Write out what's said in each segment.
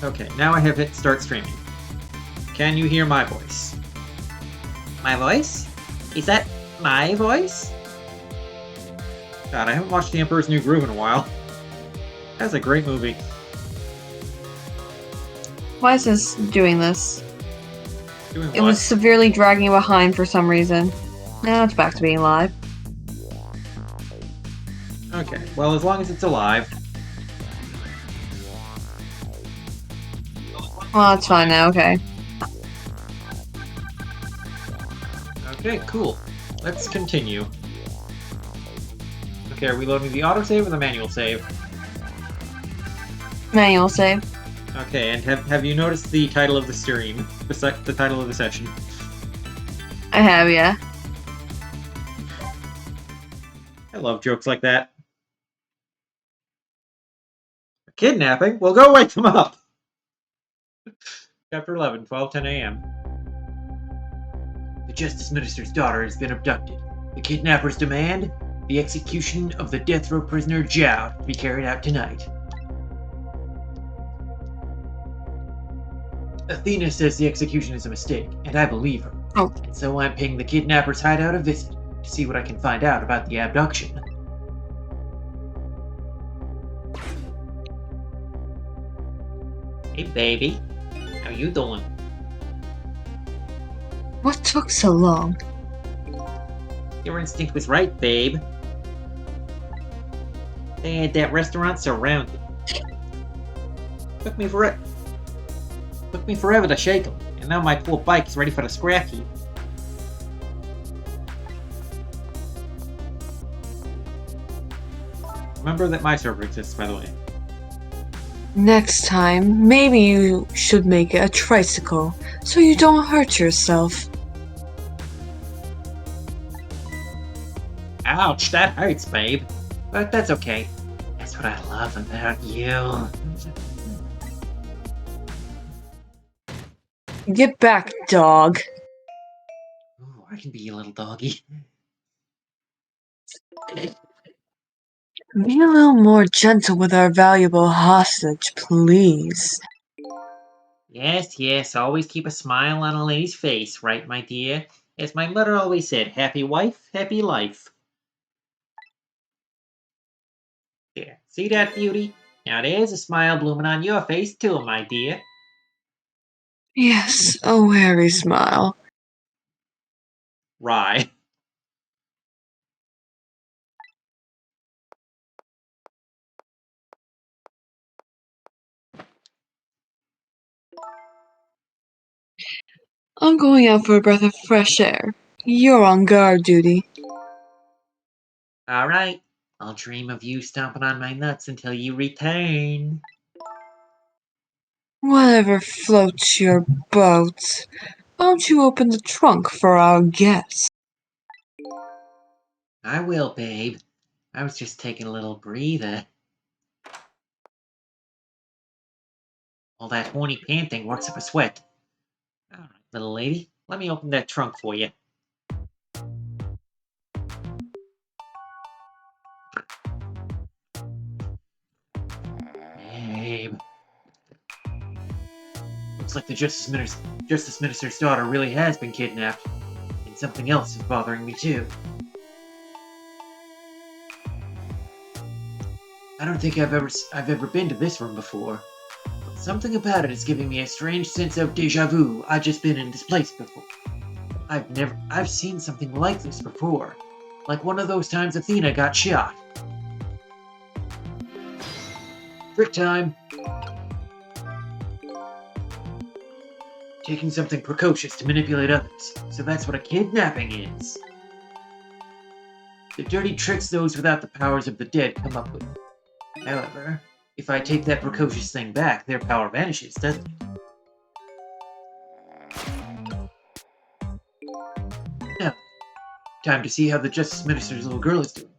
Okay, now I have hit start streaming. Can you hear my voice? My voice? Is that my voice? God, I haven't watched The Emperor's New Groove in a while. That's a great movie. Why is this doing this? Doing what? It was severely dragging behind for some reason. Now it's back to being live. Okay, well, as long as it's alive. Well, it's fine now, okay. Okay, cool. Let's continue. Okay, are we loading the autosave or the manual save? Manual save. Okay, and have you noticed the title of the stream? The title of the session? I have, yeah. I love jokes like that. Kidnapping? Well, go wake them up! Chapter 11, 12:10 a.m. The Justice Minister's daughter has been abducted. The kidnappers demand the execution of the death row prisoner Zhao to be carried out tonight. Athena says the execution is a mistake, and I believe her. Oh. And so I'm paying the kidnappers' hideout a visit to see what I can find out about the abduction. Hey, baby. How you doing? What took so long? Your instinct was right, babe. They had that restaurant surrounded. Took me forever to shake them, and now my poor bike is ready for the scrap heap. Remember that my server exists, by the way. Next time, maybe you should make it a tricycle, so you don't hurt yourself. Ouch, that hurts, babe. But that's okay. That's what I love about you. Get back, dog. Ooh, I can be a little doggy. Be a little more gentle with our valuable hostage, please. Yes, always keep a smile on a lady's face, right, my dear? As my mother always said, happy wife, happy life. There, see that, beauty? Now there's a smile blooming on your face too, my dear. Yes, a wary smile. Rye. I'm going out for a breath of fresh air. You're on guard duty. Alright, I'll dream of you stomping on my nuts until you return. Whatever floats your boat. Why don't you open the trunk for our guest? I will, babe. I was just taking a little breather. All that horny panting works up a sweat. Alright, little lady, let me open that trunk for you. Babe. Looks like the Justice Minister's daughter really has been kidnapped. And something else is bothering me too. I don't think I've ever been to this room before. But something about it is giving me a strange sense of deja vu. I've just been in this place before. I've seen something like this before. Like one of those times Athena got shot. Trick time! Taking something precocious to manipulate others. So that's what a kidnapping is. The dirty tricks those without the powers of the dead come up with. However, if I take that precocious thing back, their power vanishes, doesn't it? Now, time to see how the Justice Minister's little girl is doing,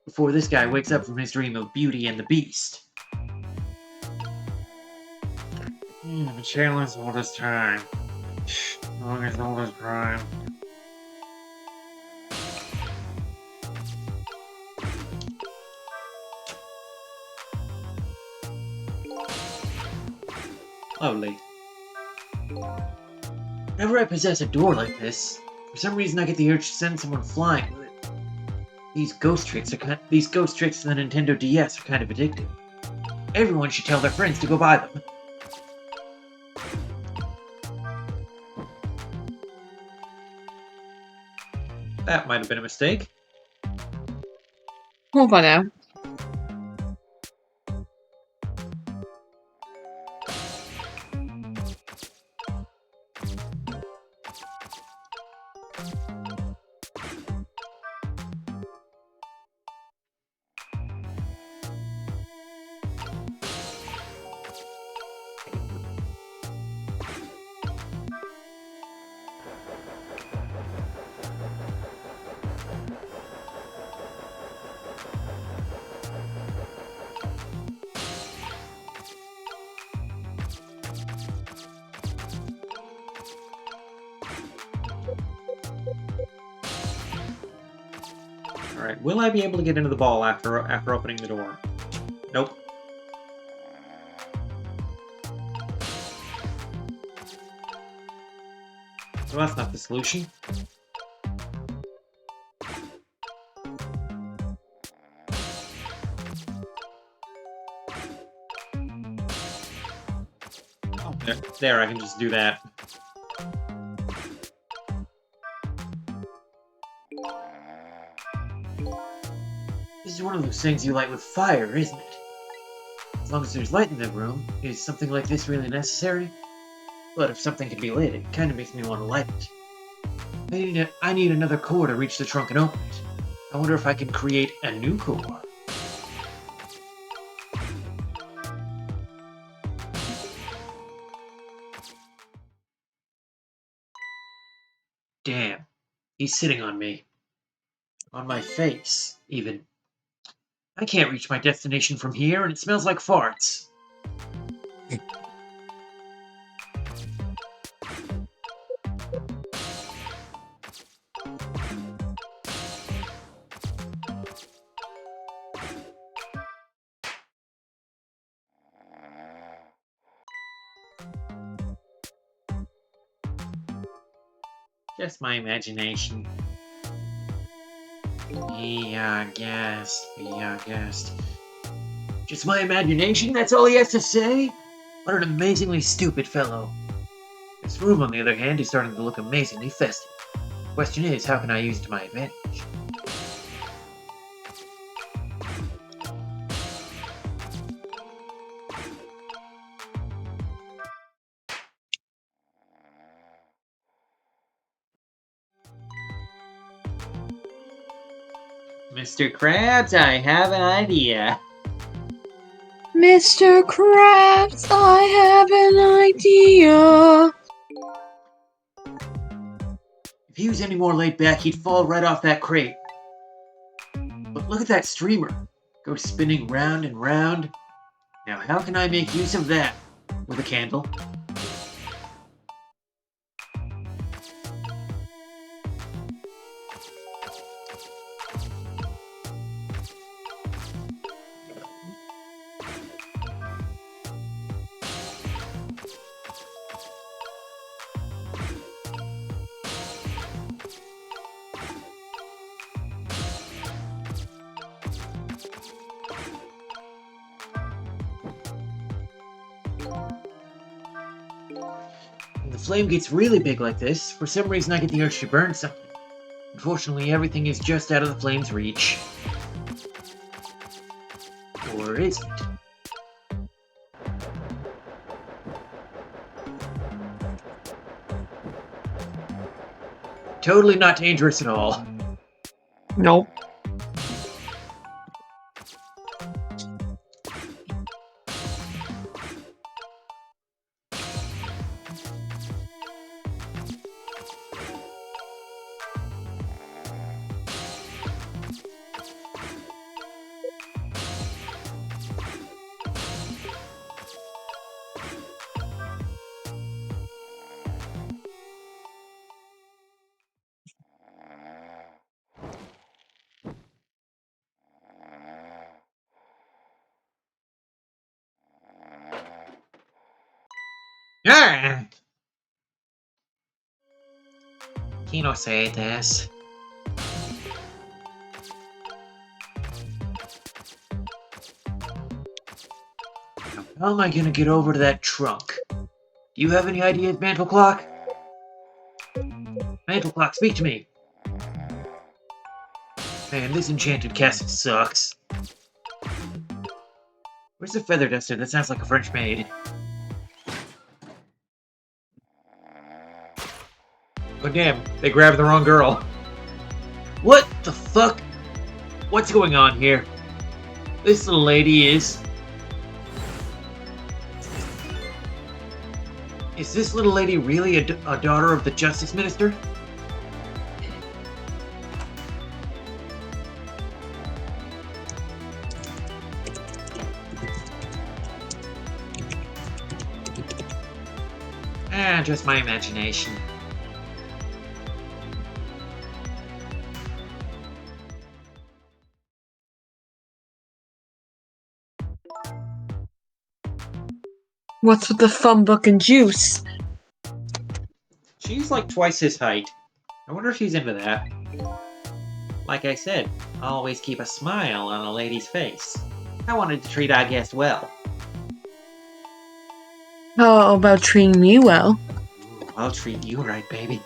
before this guy wakes up from his dream of Beauty and the Beast. The challenge all this time. Long as all this crime. Lovely. Whenever I possess a door like this, for some reason I get the urge to send someone flying with it. These ghost tricks in the Nintendo DS are kind of addictive. Everyone should tell their friends to go buy them. That might have been a mistake. Hold on now. Alright, will I be able to get into the ball after opening the door? Nope. Well, that's not the solution. Oh, there, I can just do that. This is one of those things you light with fire, isn't it? As long as there's light in the room, is something like this really necessary? But if something can be lit, it kind of makes me want to light it. I need another core to reach the trunk and open it. I wonder if I can create a new core. Damn, he's sitting on me. On my face, even. I can't reach my destination from here, and it smells like farts. Just my imagination. Yeah, I guessed. Just my imagination? That's all he has to say? What an amazingly stupid fellow. This room, on the other hand, is starting to look amazingly festive. The question is, how can I use it to my advantage? Mr. Krabs, I have an idea. Mr. Krabs, I have an idea. If he was any more laid back, he'd fall right off that crate. But look at that streamer. Goes spinning round and round. Now how can I make use of that? With a candle. When the flame gets really big like this, for some reason I get the urge to burn something. Unfortunately, everything is just out of the flame's reach. Or is it? Totally not dangerous at all. Nope. Yeah. Kino say this. How am I gonna get over to that trunk? Do you have any ideas, Mantle Clock? Mantle Clock, speak to me. Man, this enchanted castle sucks. Where's the feather duster? That sounds like a French maid. Oh damn, they grabbed the wrong girl. What the fuck? What's going on here? This little lady is... Is this little lady really a daughter of the Justice Minister? Ah, just my imagination. What's with the phone book and juice? She's like twice his height. I wonder if she's into that. Like I said, always keep a smile on a lady's face. I wanted to treat our guest well. How about treating me well? Ooh, I'll treat you right, baby.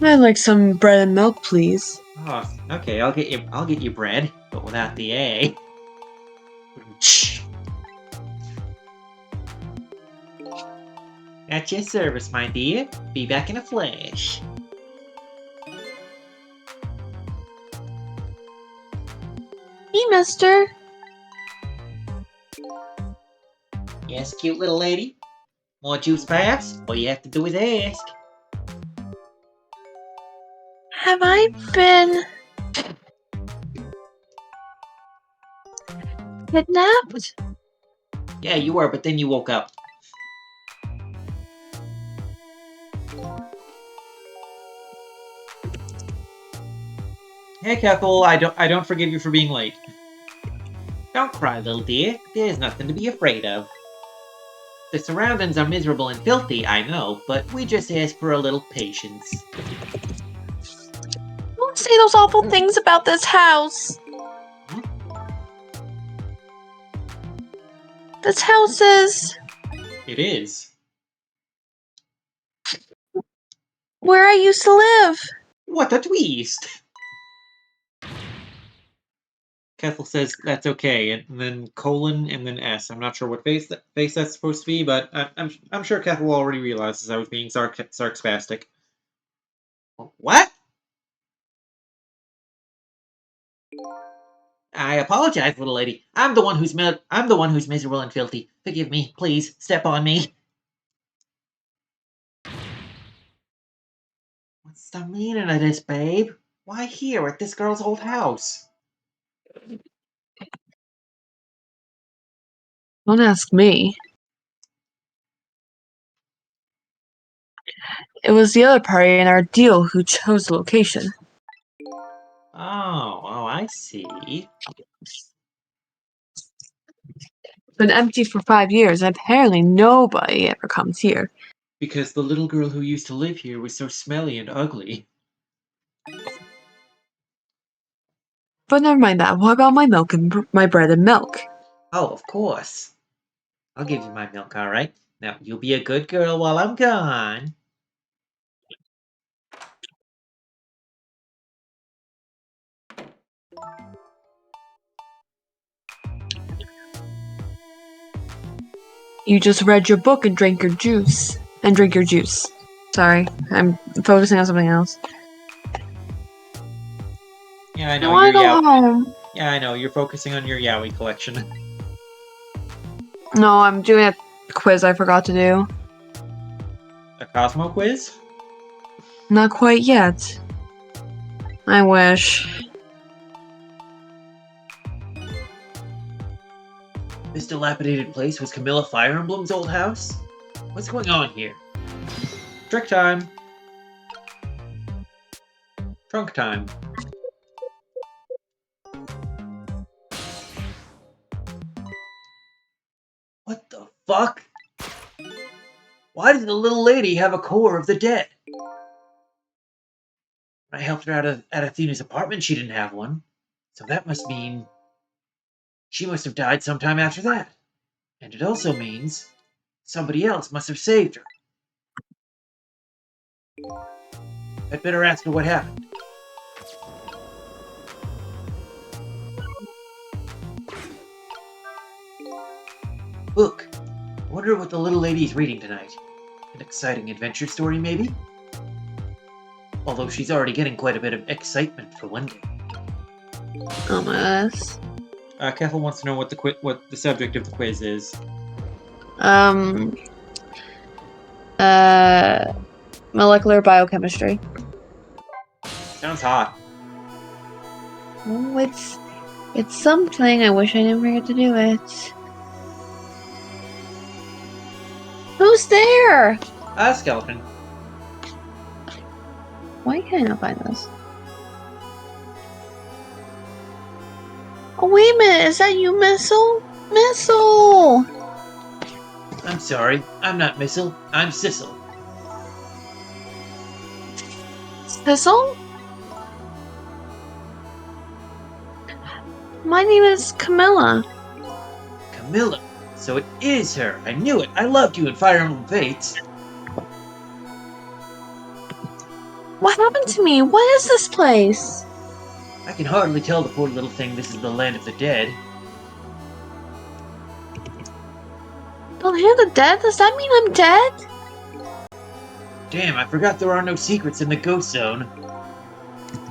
I'd like some bread and milk, please. Oh, okay, I'll get you bread, but without the A. At your service, my dear. Be back in a flash. Hey, mister. Yes, cute little lady? More juice, perhaps? All you have to do is ask. Have I been kidnapped? Yeah, you were, but then you woke up. Hey, Kethel, I don't forgive you for being late. Don't cry, little dear. There's nothing to be afraid of. The surroundings are miserable and filthy, I know, but we just ask for a little patience. Don't say those awful things about this house. This house is It is. where I used to live. What a twist! Kethel says that's okay, and then colon and then S. I'm not sure what face that's supposed to be, but I'm sure Kethel already realizes I was being sarcastic. What? I apologize, little lady. I'm the one who's miserable and filthy. Forgive me, please. Step on me. What's the meaning of this, babe? Why here at this girl's old house? Don't ask me. It was the other party in our deal who chose the location. Oh, I see. Been empty for 5 years, and apparently nobody ever comes here. Because the little girl who used to live here was so smelly and ugly. But never mind that. What about my milk and my bread and milk? Oh, of course. I'll give you my milk, alright? Now, you'll be a good girl while I'm gone. You just read your book and drank your juice. And drink your juice. Sorry, I'm focusing on something else. Yeah, I I know, wanna go home. Yeah, I know, you're focusing on your yaoi collection. No, I'm doing a quiz I forgot to do. A Cosmo quiz? Not quite yet. I wish. This dilapidated place was Camilla Fire Emblem's old house? What's going on here? Trick time. Trunk time. fuck? Why did the little lady have a core of the dead? When I helped her out at Athena's apartment, she didn't have one. So that must mean she must have died sometime after that. And it also means somebody else must have saved her. I'd better ask her what happened. Look, I wonder what the little lady's reading tonight. An exciting adventure story, maybe? Although she's already getting quite a bit of excitement for one day. Oh my goodness. Kethel wants to know what the subject of the quiz is. Molecular biochemistry. Sounds hot. Oh, it's something. I wish I didn't forget to do it. Who's there? Skeleton. Why can't I not find this? Oh, wait a minute. Is that you, Missile? Missile! I'm sorry, I'm not Missile, I'm Sissel. Missile? My name is Camilla. Camilla. So it is her. I knew it. I loved you in Fire Emblem Fates. What happened to me? What is this place? I can hardly tell the poor little thing this is the land of the dead. The land of the dead? Does that mean I'm dead? Damn, I forgot there are no secrets in the ghost zone.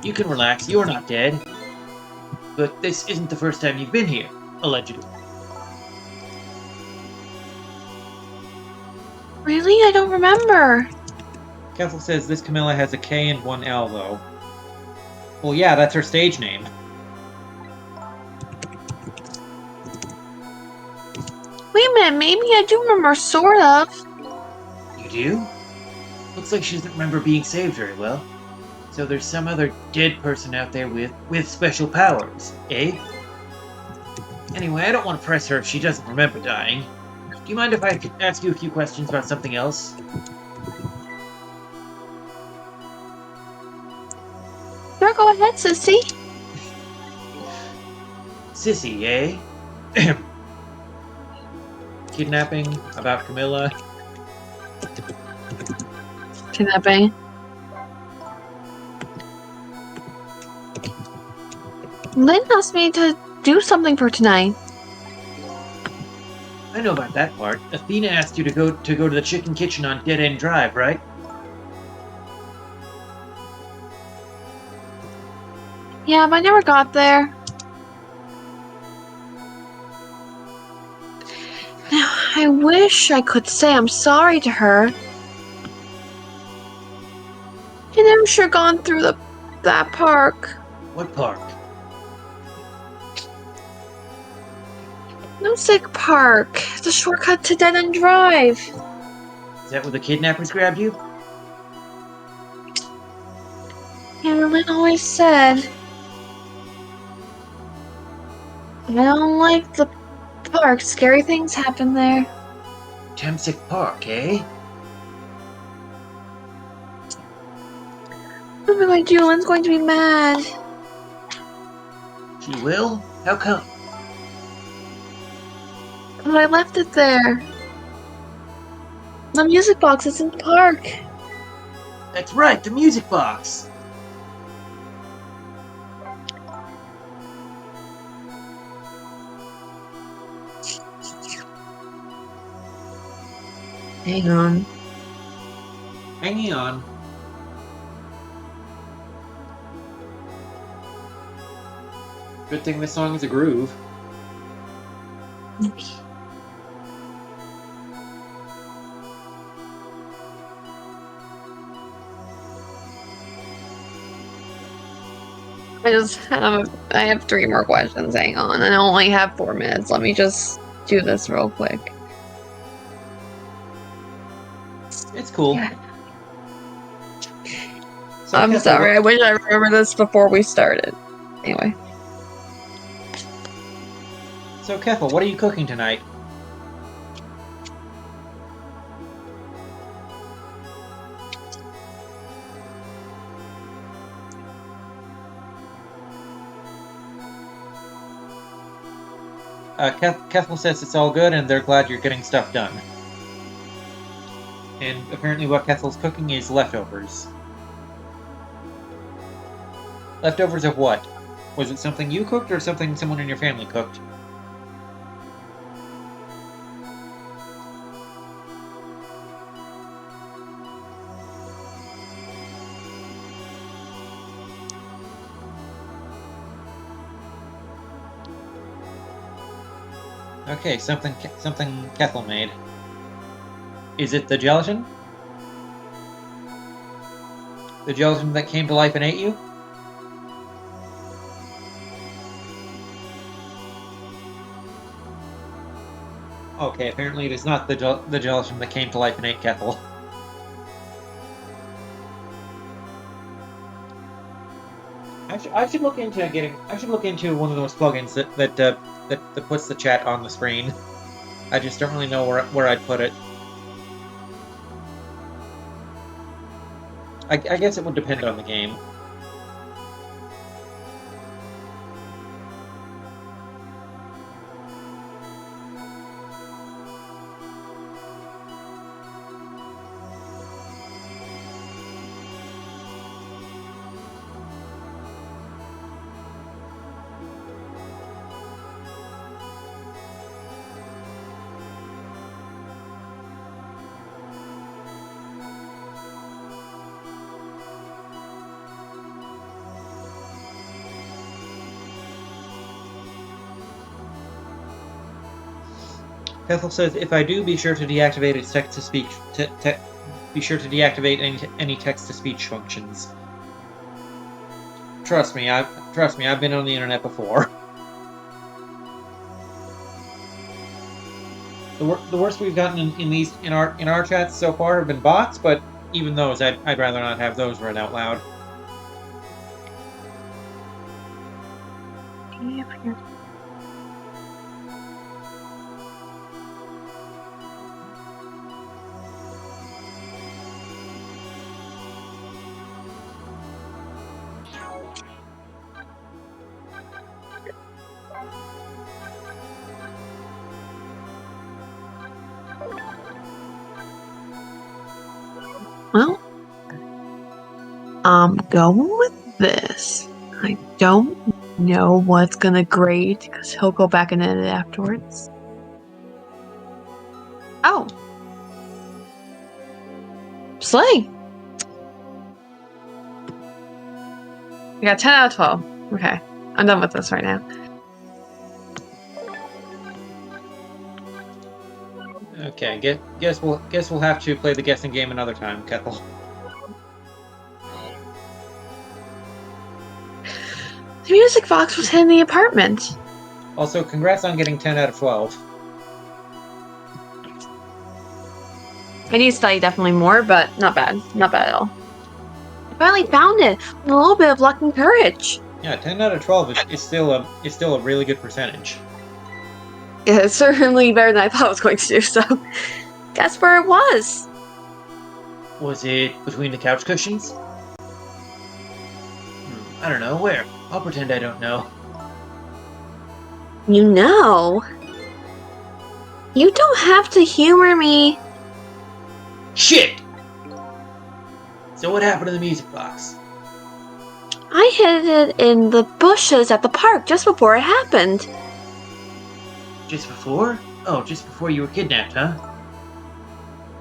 You can relax, you're not dead. But this isn't the first time you've been here, allegedly. Really? I don't remember. Kethel says this Camilla has a K and one L, though. Well, yeah, that's her stage name. Wait a minute, maybe I do remember, sort of. You do? Looks like she doesn't remember being saved very well. So there's some other dead person out there with special powers, eh? Anyway, I don't want to press her if she doesn't remember dying. Do you mind if I could ask you a few questions about something else? Sure, go ahead, sissy. Sissy, eh? Kidnapping, about Camilla. Kidnapping. Lynn asked me to do something for tonight. I know about that part. Athena asked you to go to the chicken kitchen on Dead End Drive, right? Yeah, but I never got there. Now, I wish I could say I'm sorry to her. I never should have gone through that park. What park? Music Park. It's a shortcut to Dead End Drive. Is that where the kidnappers grabbed you? Yeah, Lynn always said. I don't like the park. Scary things happen there. Temsic Park, eh? What am I going to do? Lynn's going to be mad. She will? How come? But I left it there. The music box is in the park. That's right, the music box! Hang on. Hanging on. Good thing this song is a groove. I have 3 more questions. Hang on. I only have 4 minutes. Let me just do this real quick. It's cool. Yeah. So I'm Kethel, sorry. I wish I remembered this before we started. Anyway. So Kethel, what are you cooking tonight? Kethel says it's all good, and they're glad you're getting stuff done. And apparently what Kethel's cooking is leftovers. Leftovers of what? Was it something you cooked, or something someone in your family cooked? Okay, something Kethel made. Is it the gelatin? The gelatin that came to life and ate you? Okay, apparently it is not the gelatin that came to life and ate Kethel. I should look into getting. I should look into one of those plugins that puts the chat on the screen. I just don't really know where I'd put it. I guess it would depend on the game. Kethel says, if I do, be sure to deactivate its text-to-speech. Be sure to deactivate any text-to-speech functions. Trust me, I've been on the internet before. The worst we've gotten in our chats so far have been bots, but even those, I'd rather not have those read out loud. Well, I'm going with this. I don't know what's gonna grade because he'll go back and edit afterwards. Oh. Slay. I got 10 out of 12. Okay. I'm done with this right now. Okay, guess we'll have to play the guessing game another time, Kethel. The music box was in the apartment. Also, congrats on getting 10 out of 12. I need to study definitely more, but not bad. Not bad at all. I finally found it with a little bit of luck and courage. Yeah, 10 out of 12 is still a really good percentage. Yeah, it's certainly better than I thought it was going to do, so guess where it was? Was it between the couch cushions? I don't know. Where? I'll pretend I don't know. You know. You don't have to humor me. Shit! So what happened to the music box? I hid it in the bushes at the park just before it happened. Just before? Oh, just before you were kidnapped, huh?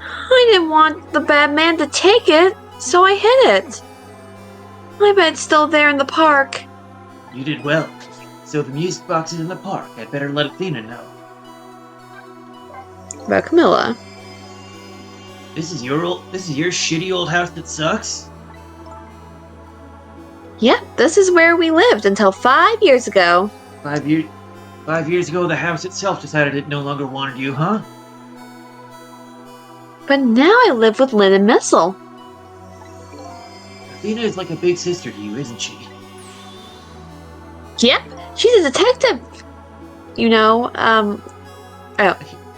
I didn't want the bad man to take it, so I hid it. I bet it's still there in the park. You did well. So the music box is in the park. I'd better let Athena know. About Camilla. This is your shitty old house that sucks? Yep, this is where we lived until 5 years ago. 5 years ago, the house itself decided it no longer wanted you, huh? But now I live with Lynn and Missile. Athena is like a big sister to you, isn't she? Yep, she's a detective. You know, I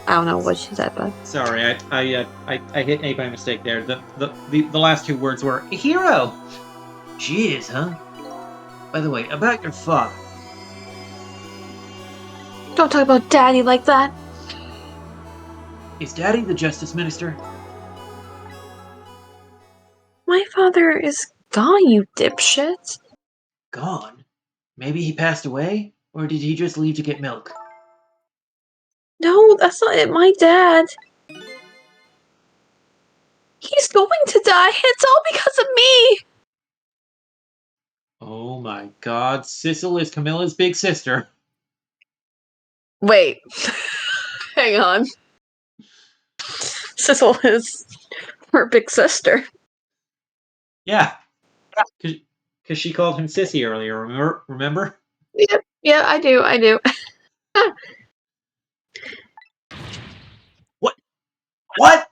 don't know what she said, but Sorry, I hit A by mistake there. The last two words were a hero. She is, huh? By the way, about your father. Don't talk about Daddy like that. Is Daddy the Justice Minister? My father is gone, you dipshit. Gone? Maybe he passed away? Or did he just leave to get milk? No, that's not it. My dad. He's going to die. It's all because of me. Oh my god, Sissel is Camilla's big sister. Wait. Hang on. Sissel is her big sister. Yeah. Because she called him Sissy earlier, remember? Yeah, I do. What? What?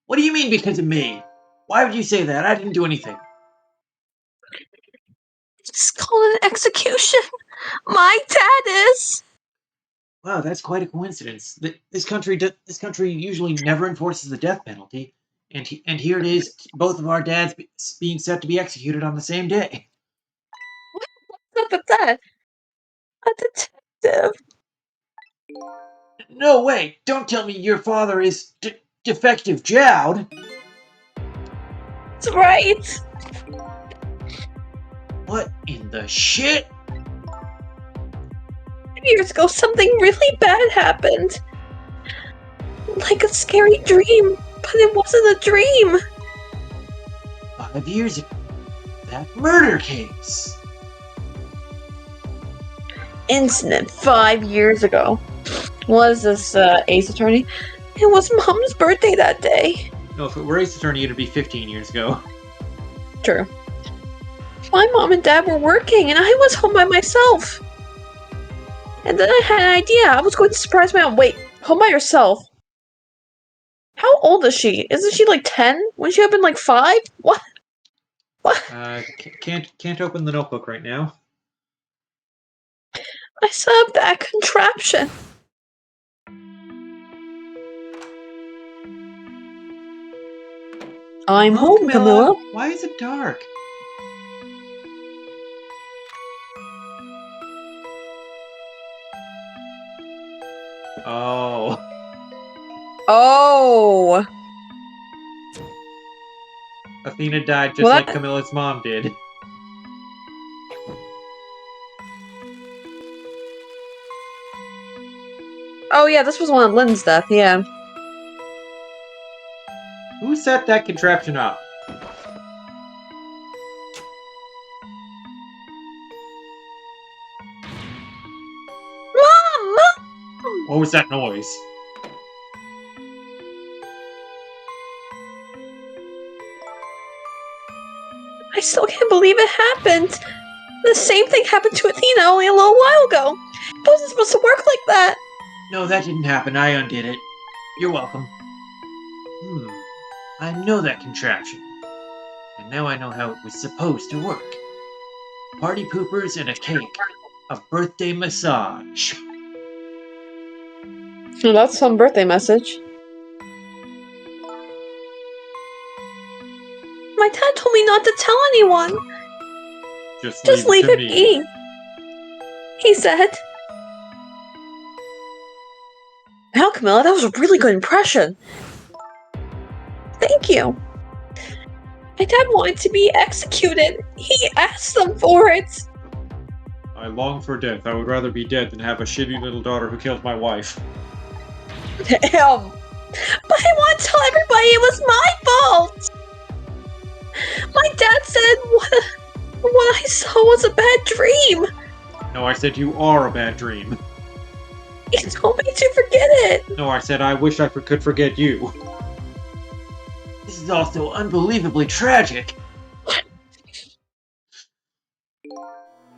What do you mean because of me? Why would you say that? I didn't do anything. It's called an execution. My dad is. Wow, that's quite a coincidence. This country usually never enforces the death penalty, and here it is, both of our dads being set to be executed on the same day. What's up with that? A detective. No way! Don't tell me your father is defective Jowd. That's right. What in the shit? 5 years ago, something really bad happened. Like a scary dream, but it wasn't a dream. 5 years ago. That murder case. Incident 5 years ago. Was this Ace Attorney? It was Mom's birthday that day. No, if it were Ace Attorney, it'd be 15 years ago. True. My mom and dad were working, and I was home by myself. And then I had an idea. I was going to surprise my mom. Wait, home by herself? How old is she? Isn't she like 10? Wouldn't she have been like 5? What? Can't open the notebook right now. I set up that contraption. I'm Hello, home, Camilla. Why is it dark? Oh. Oh. Athena died just Well, like Camilla's mom did. Oh yeah, this was one of Lynn's death, yeah. Who set that contraption up? Mom! What was that noise? I still can't believe it happened. The same thing happened to Athena only a little while ago. It wasn't supposed to work like that. No, that didn't happen. I undid it. You're welcome. I know that contraption. And now I know how it was supposed to work. Party poopers and a cake. A birthday massage. Well, that's some birthday message. My dad told me not to tell anyone. Just Leave to it be. He said. Wow, Camilla, that was a really good impression. Thank you. My dad wanted to be executed. He asked them for it. I long for death. I would rather be dead than have a shitty little daughter who killed my wife. But I want to tell everybody it was my fault. My dad said what I saw was a bad dream. No, I said you are a bad dream. He told me to forget it. No, I said I wish I could forget you. This is all so unbelievably tragic.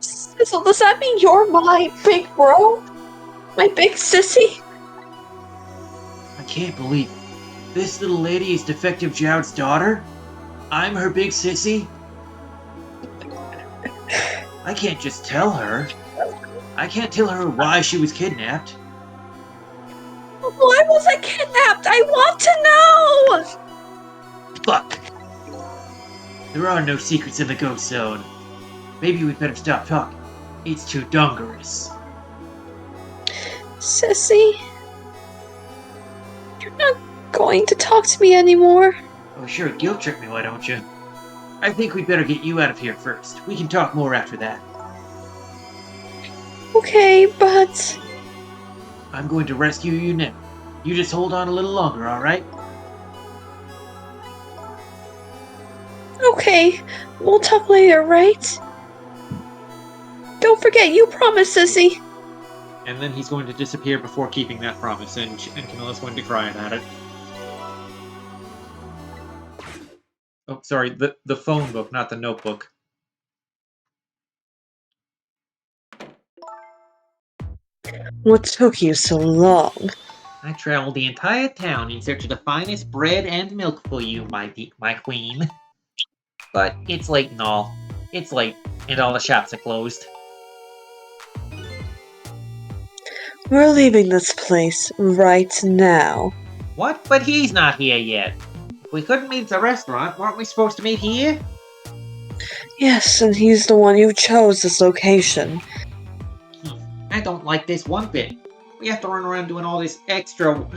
So does that mean you're my big bro? My big sissy? I can't believe it. This little lady is Defective Jowd's daughter? I'm her big sissy? I can't just tell her. I can't tell her why she was kidnapped. Why was I kidnapped? I want to know! Fuck. There are no secrets in the ghost zone. Maybe we better stop talking. It's too dangerous. Sissy? You're not going to talk to me anymore? Oh, sure, guilt trip me, why don't you? I think we'd better get you out of here first. We can talk more after that. Okay, but... I'm going to rescue you now. You just hold on a little longer, alright? Okay, we'll talk later, right? Don't forget, you promised, Sissy! And then he's going to disappear before keeping that promise, and Camilla's going to cry about it. Oh, sorry, the phone book, not the notebook. What took you so long? I traveled the entire town in search of the finest bread and milk for you, my queen. But it's late and all. It's late, and all the shops are closed. We're leaving this place right now. What? But he's not here yet. If we couldn't meet at the restaurant, weren't we supposed to meet here? Yes, and he's the one who chose this location. I don't like this one bit. We have to run around doing all this extra work,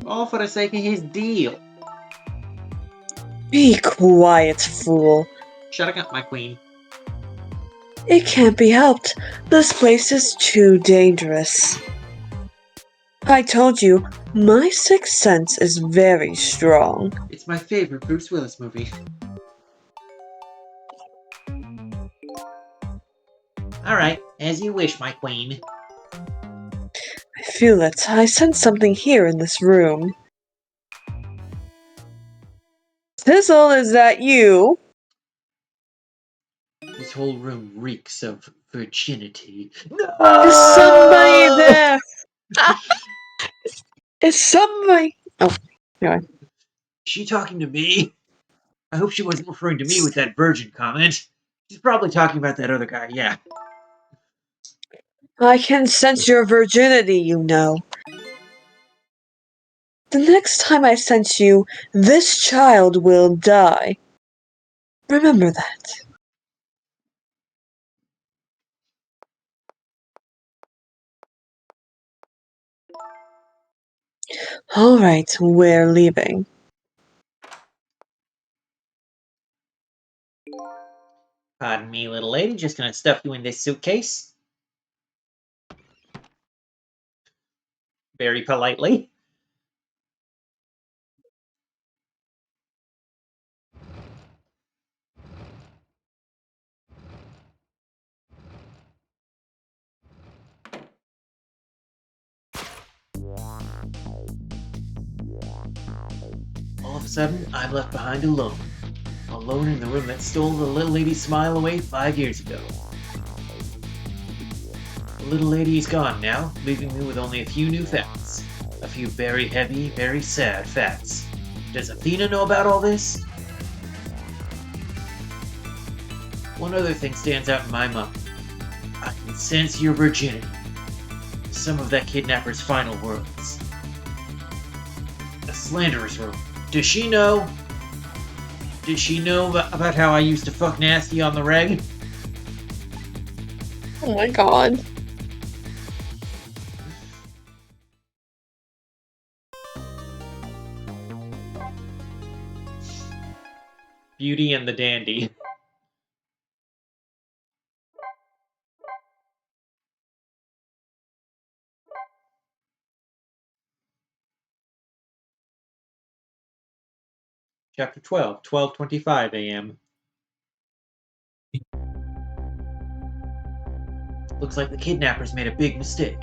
all for the sake of his deal. Be quiet, fool. Shut up, my queen. It can't be helped. This place is too dangerous. I told you, my sixth sense is very strong. It's my favorite Bruce Willis movie. Alright, as you wish, my queen. I feel it. I sense something here in this room. Sizzle, is that you? This whole room reeks of virginity. Is somebody there? Is somebody... Oh, anyway. Is she talking to me? I hope she wasn't referring to me with that virgin comment. She's probably talking about that other guy, yeah. I can sense your virginity, you know. The next time I sense you, this child will die. Remember that. Alright, we're leaving. Pardon me, little lady, just gonna stuff you in this suitcase. Very politely. All of a sudden, I'm left behind alone. Alone in the room that stole the little lady's smile away 5 years ago. The little lady is gone now, leaving me with only a few new facts. A few very heavy, very sad facts. Does Athena know about all this? One other thing stands out in my mind. I can sense your virginity. Some of that kidnapper's final words. A slanderous rumor. Does she know? Does she know about how I used to fuck nasty on the reg? Oh my god. Beauty and the Dandy. Chapter 12, 12:25 a.m. Looks like the kidnappers made a big mistake.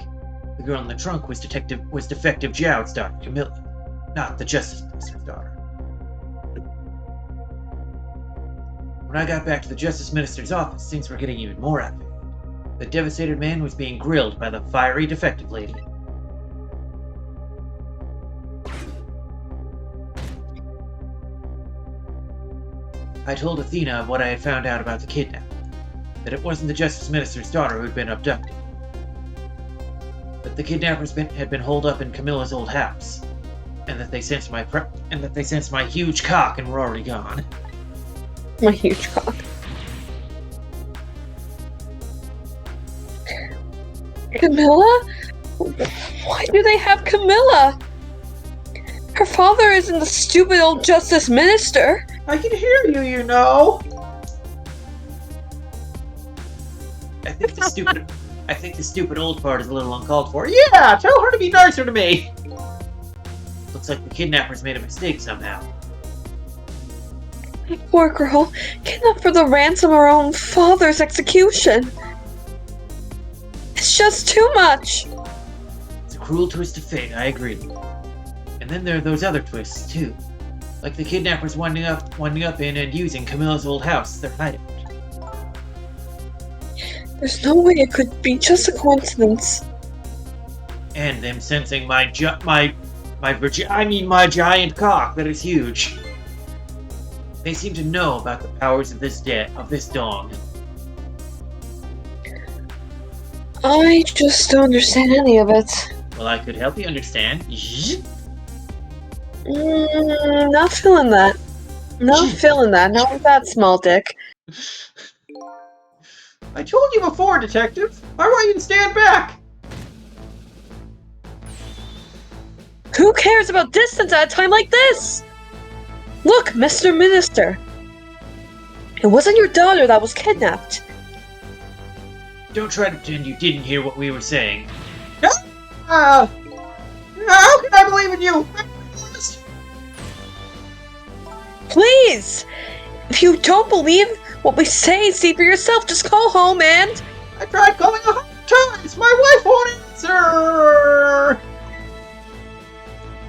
The girl in the trunk was Defective Jowd's daughter, Camilla, not the Justice Minister's daughter. When I got back to the Justice Minister's office, things were getting even more activated. The devastated man was being grilled by the fiery defective lady. I told Athena of what I had found out about the kidnapping, that it wasn't the Justice Minister's daughter who had been abducted, that the kidnappers had been holed up in Camilla's old house, and that they sensed my huge cock and were already gone. My huge cock. Camilla? Why do they have Camilla? Her father isn't the stupid old justice minister. I can hear you, you know. I think the stupid old part is a little uncalled for. Yeah, tell her to be nicer to me. Looks like the kidnappers made a mistake somehow. Poor girl, kidnapped for the ransom of her own father's execution. It's just too much. It's a cruel twist of fate, I agree. And then there are those other twists, too. Like the kidnappers winding up in and using Camilla's old house as their hideout. There's no way it could be just a coincidence. And them sensing my giant cock that is huge. They seem to know about the powers of this dog. I just don't understand any of it. Well, I could help you understand. Not feeling that. Not feeling that. Not with that small dick. I told you before, Detective. I want you to stand back. Who cares about distance at a time like this? Look, Mr. Minister. It wasn't your daughter that was kidnapped. Don't try to pretend you didn't hear what we were saying. How can I believe in you? Please! If you don't believe what we say, see for yourself. Just go home and... I tried calling 100 times. My wife won't answer.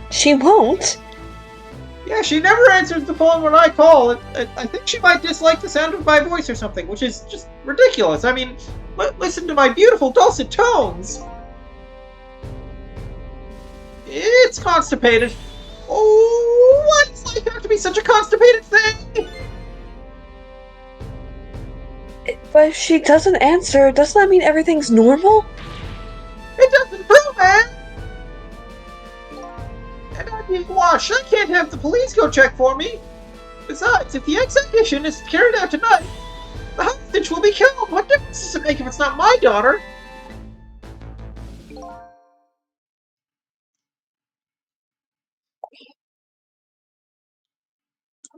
She won't? Yeah, she never answers the phone when I call. I think she might dislike the sound of my voice or something, which is just ridiculous. I mean, listen to my beautiful dulcet tones. It's constipated. Oh, why does life have to be such a constipated thing? But if she doesn't answer, doesn't that mean everything's normal? It doesn't prove it! And I'm being washed. I can't have the police go check for me. Besides, if the execution is carried out tonight, the hostage will be killed. What difference does it make if it's not my daughter?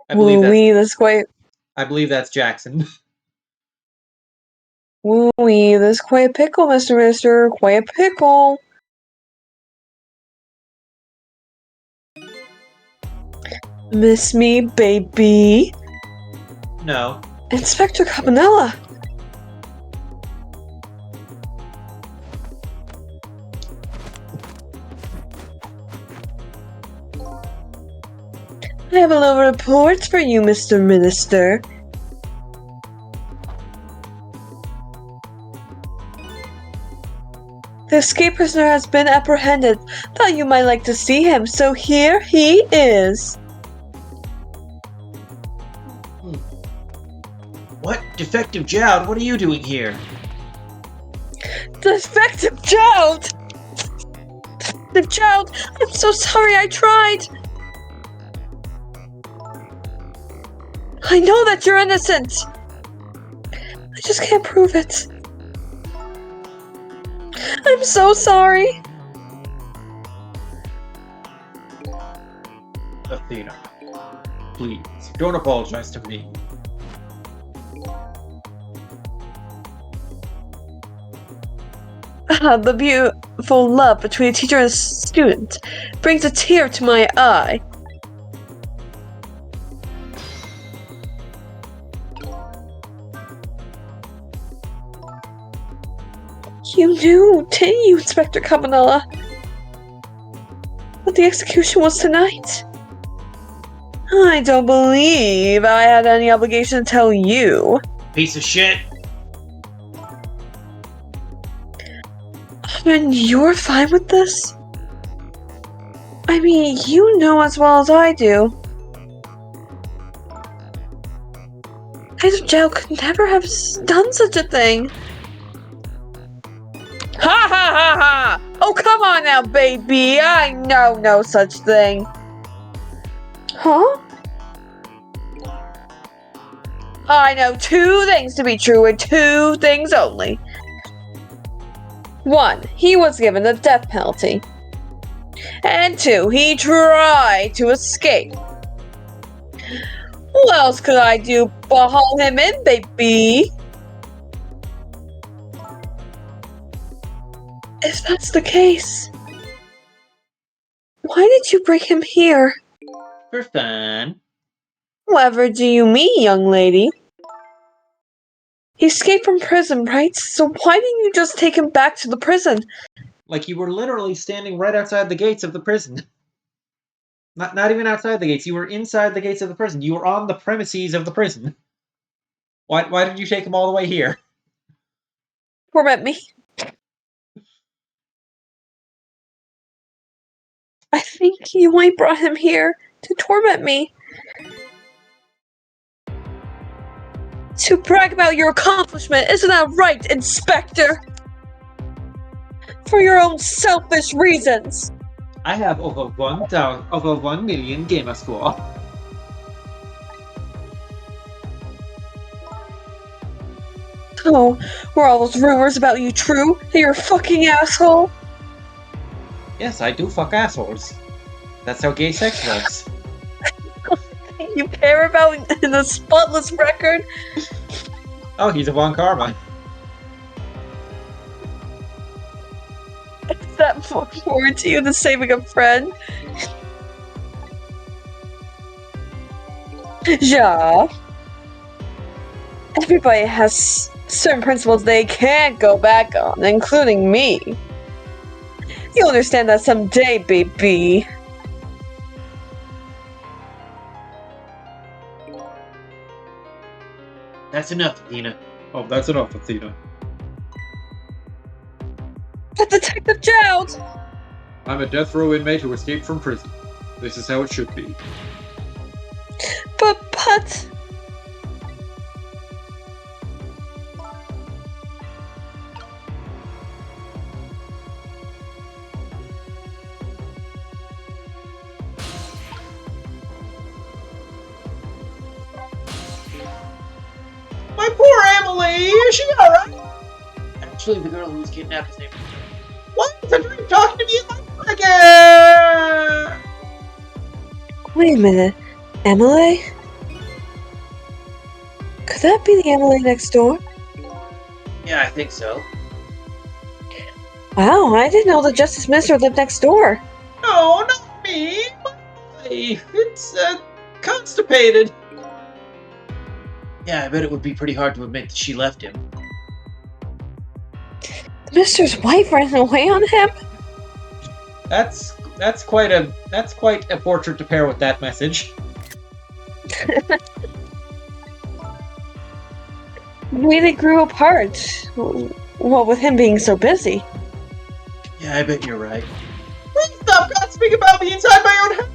I believe that's Jackson. Woo-wee, that's quite a pickle, Mr. Minister. Quite a pickle. Miss me, baby? No. Inspector Cabanella! I have a little report for you, Mr. Minister. The escaped prisoner has been apprehended. Thought you might like to see him, so here he is. What? Defective Jowd, what are you doing here? Defective Jowd! Defective Jowd! I'm so sorry, I tried! I know that you're innocent! I just can't prove it. I'm so sorry! Athena, please, don't apologize to me. The beautiful love between a teacher and a student brings a tear to my eye. You knew, didn't you, Inspector Cabanella? That the execution was tonight? I don't believe I had any obligation to tell you. Piece of shit. And you're fine with this? I mean, you know as well as I do. Kaiser Joe could never have done such a thing. Ha ha ha ha! Oh, come on now, baby! I know no such thing. Huh? I know two things to be true and two things only. 1. He was given the death penalty. And 2. He tried to escape. What else could I do but haul him in, baby? If that's the case, why did you bring him here? For fun. Whatever do you mean, young lady? He escaped from prison, right? So why didn't you just take him back to the prison? Like you were literally standing right outside the gates of the prison. Not even outside the gates. You were inside the gates of the prison. You were on the premises of the prison. Why did you take him all the way here? Torment me. I think you might brought him here to torment me. To brag about your accomplishment, isn't that right, Inspector? For your own selfish reasons. I have over 1 million gamer score. Oh, were all those rumors about you true? That you're a fucking asshole? Yes, I do fuck assholes. That's how gay sex works. You care about the spotless record? Oh, he's a Von Karma. Is that more important to you than saving a friend? Ja. Everybody has certain principles they can't go back on, including me. You'll understand that someday, baby. That's enough, Athena. Oh, that's enough, Athena. But Detective Jowd! I'm a death row inmate who escaped from prison. This is how it should be. But... My poor Emily! Is she alright? Actually, the girl who was kidnapped is named. What? Are you talking to me like again? Wait a minute. Emily? Could that be the Emily next door? Yeah, I think so. Wow, I didn't know the Justice Minister lived next door. No, not me. My life. It's, constipated. Yeah, I bet it would be pretty hard to admit that she left him. The Minister's wife ran away on him? That's quite a portrait to pair with that message. Maybe they grew apart. What with him being so busy. Yeah, I bet you're right. Please stop gossiping about me inside my own house.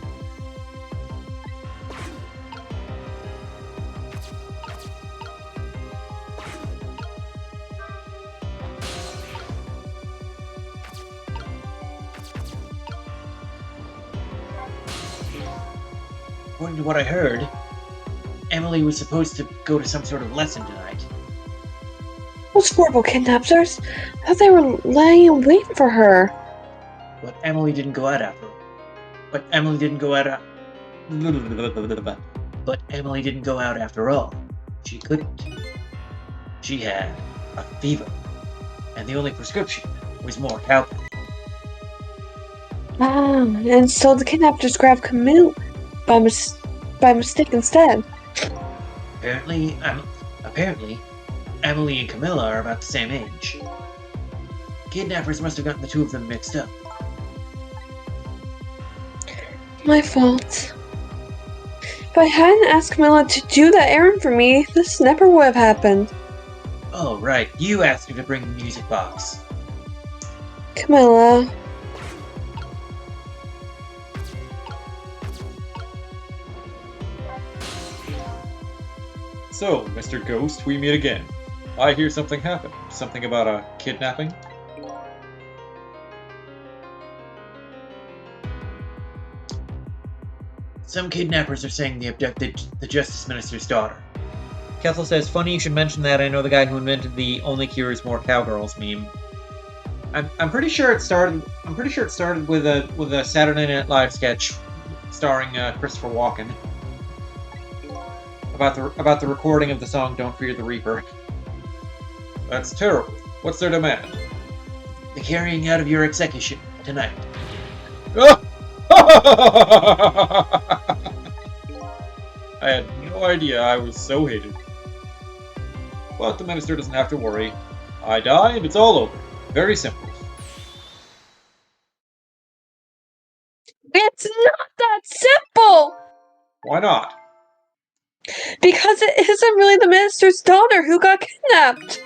According to what I heard, Emily was supposed to go to some sort of lesson tonight. Those horrible kidnappers! I thought they were lying in wait for her. But Emily didn't go out after all. But Emily didn't go out after all. She couldn't. She had a fever. And the only prescription was more cowbell. Ah, and so the kidnappers grabbed Camille by mistake instead. Apparently, Emily and Camilla are about the same age. Kidnappers must have gotten the two of them mixed up. My fault. If I hadn't asked Camilla to do that errand for me, this never would have happened. Oh, right. You asked her to bring the music box. Camilla. So, Mr. Ghost, we meet again. I hear something happened. Something about a kidnapping? Some kidnappers are saying they abducted the Justice Minister's daughter. Kessel says, funny you should mention that. I know the guy who invented the only cures more cowgirls meme. I'm pretty sure it started. I'm pretty sure it started with a Saturday Night Live sketch starring Christopher Walken about the recording of the song "Don't Fear the Reaper." That's terrible. What's their demand? The carrying out of your execution tonight. I had no idea I was so hated. But the minister doesn't have to worry. I die and it's all over. Very simple. It's not that simple! Why not? Because it isn't really the minister's daughter who got kidnapped.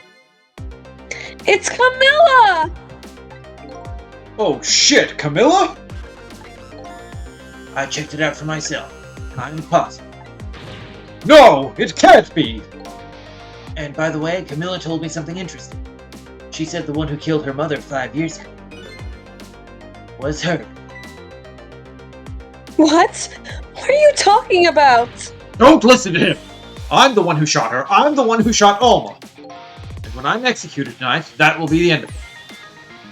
It's Camilla! Oh shit, Camilla? I checked it out for myself. I'm positive. No, it can't be! And by the way, Camilla told me something interesting. She said the one who killed her mother 5 years ago was her. What? What are you talking about? Don't listen to him! I'm the one who shot her. I'm the one who shot Alma. And when I'm executed tonight, that will be the end of it.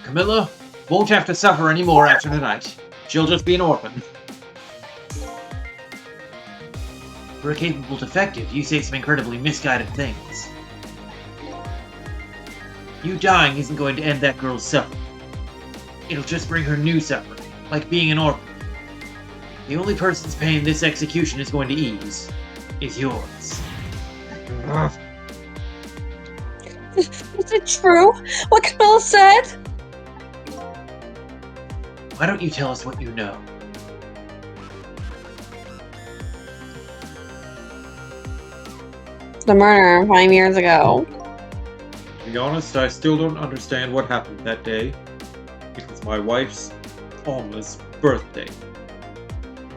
Camilla won't have to suffer anymore after tonight. She'll just be an orphan. For a capable detective, you say some incredibly misguided things. You dying isn't going to end that girl's suffering. It'll just bring her new suffering, like being an orphan. The only person's pain this execution is going to ease is yours. Is it true? What Camilla said? Why don't you tell us what you know? The murder 5 years ago. To be honest, I still don't understand what happened that day. It was my wife's, Alma's, birthday.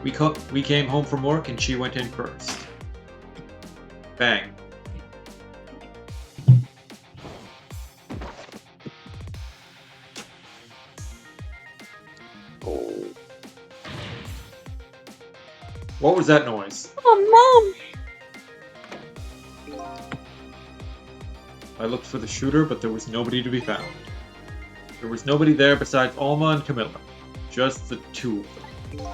We came home from work and she went in first. Bang. What was that noise? Oh, Mom! I looked for the shooter, but there was nobody to be found. There was nobody there besides Alma and Camilla. Just the two of them.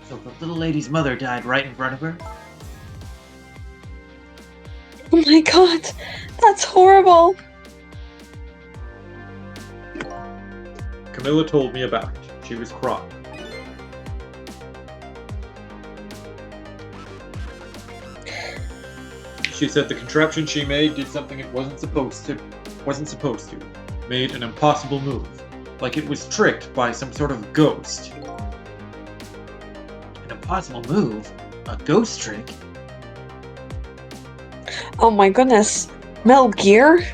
So the little lady's mother died right in front of her? Oh my god, that's horrible. Camilla told me about it. She was crying. She said the contraption she made did something it wasn't supposed to. Made an impossible move. Like it was tricked by some sort of ghost. An impossible move? A ghost trick? Oh my goodness. Metal Gear?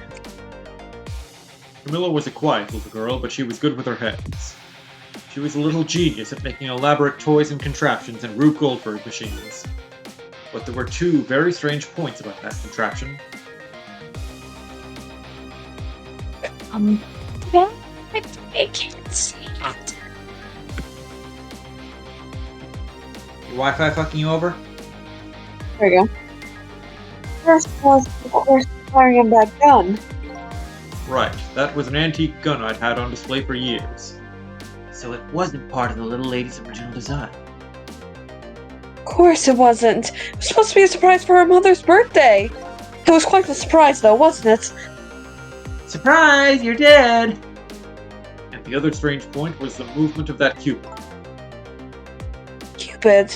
Camilla was a quiet little girl, but she was good with her hands. She was a little genius at making elaborate toys and contraptions and Rube Goldberg machines. But there were two very strange points about that contraption. I can't see it. Your Wi-Fi fucking you over? There we go. First was, of course, firing that gun. Right, that was an antique gun I'd had on display for years. So it wasn't part of the little lady's original design. Of course it wasn't. It was supposed to be a surprise for her mother's birthday. It was quite the surprise, though, wasn't it? Surprise! You're dead! And the other strange point was the movement of that cupid. Cupid.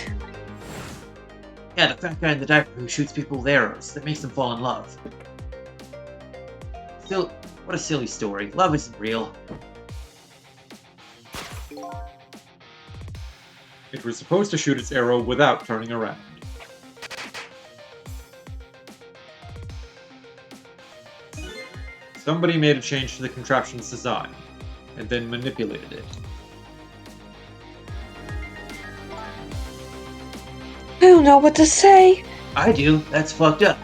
Yeah, the fat guy in the diaper who shoots people with arrows that makes them fall in love. Still, what a silly story. Love isn't real. It was supposed to shoot its arrow without turning around. Somebody made a change to the contraption's design, and then manipulated it. I don't know what to say. I do. That's fucked up.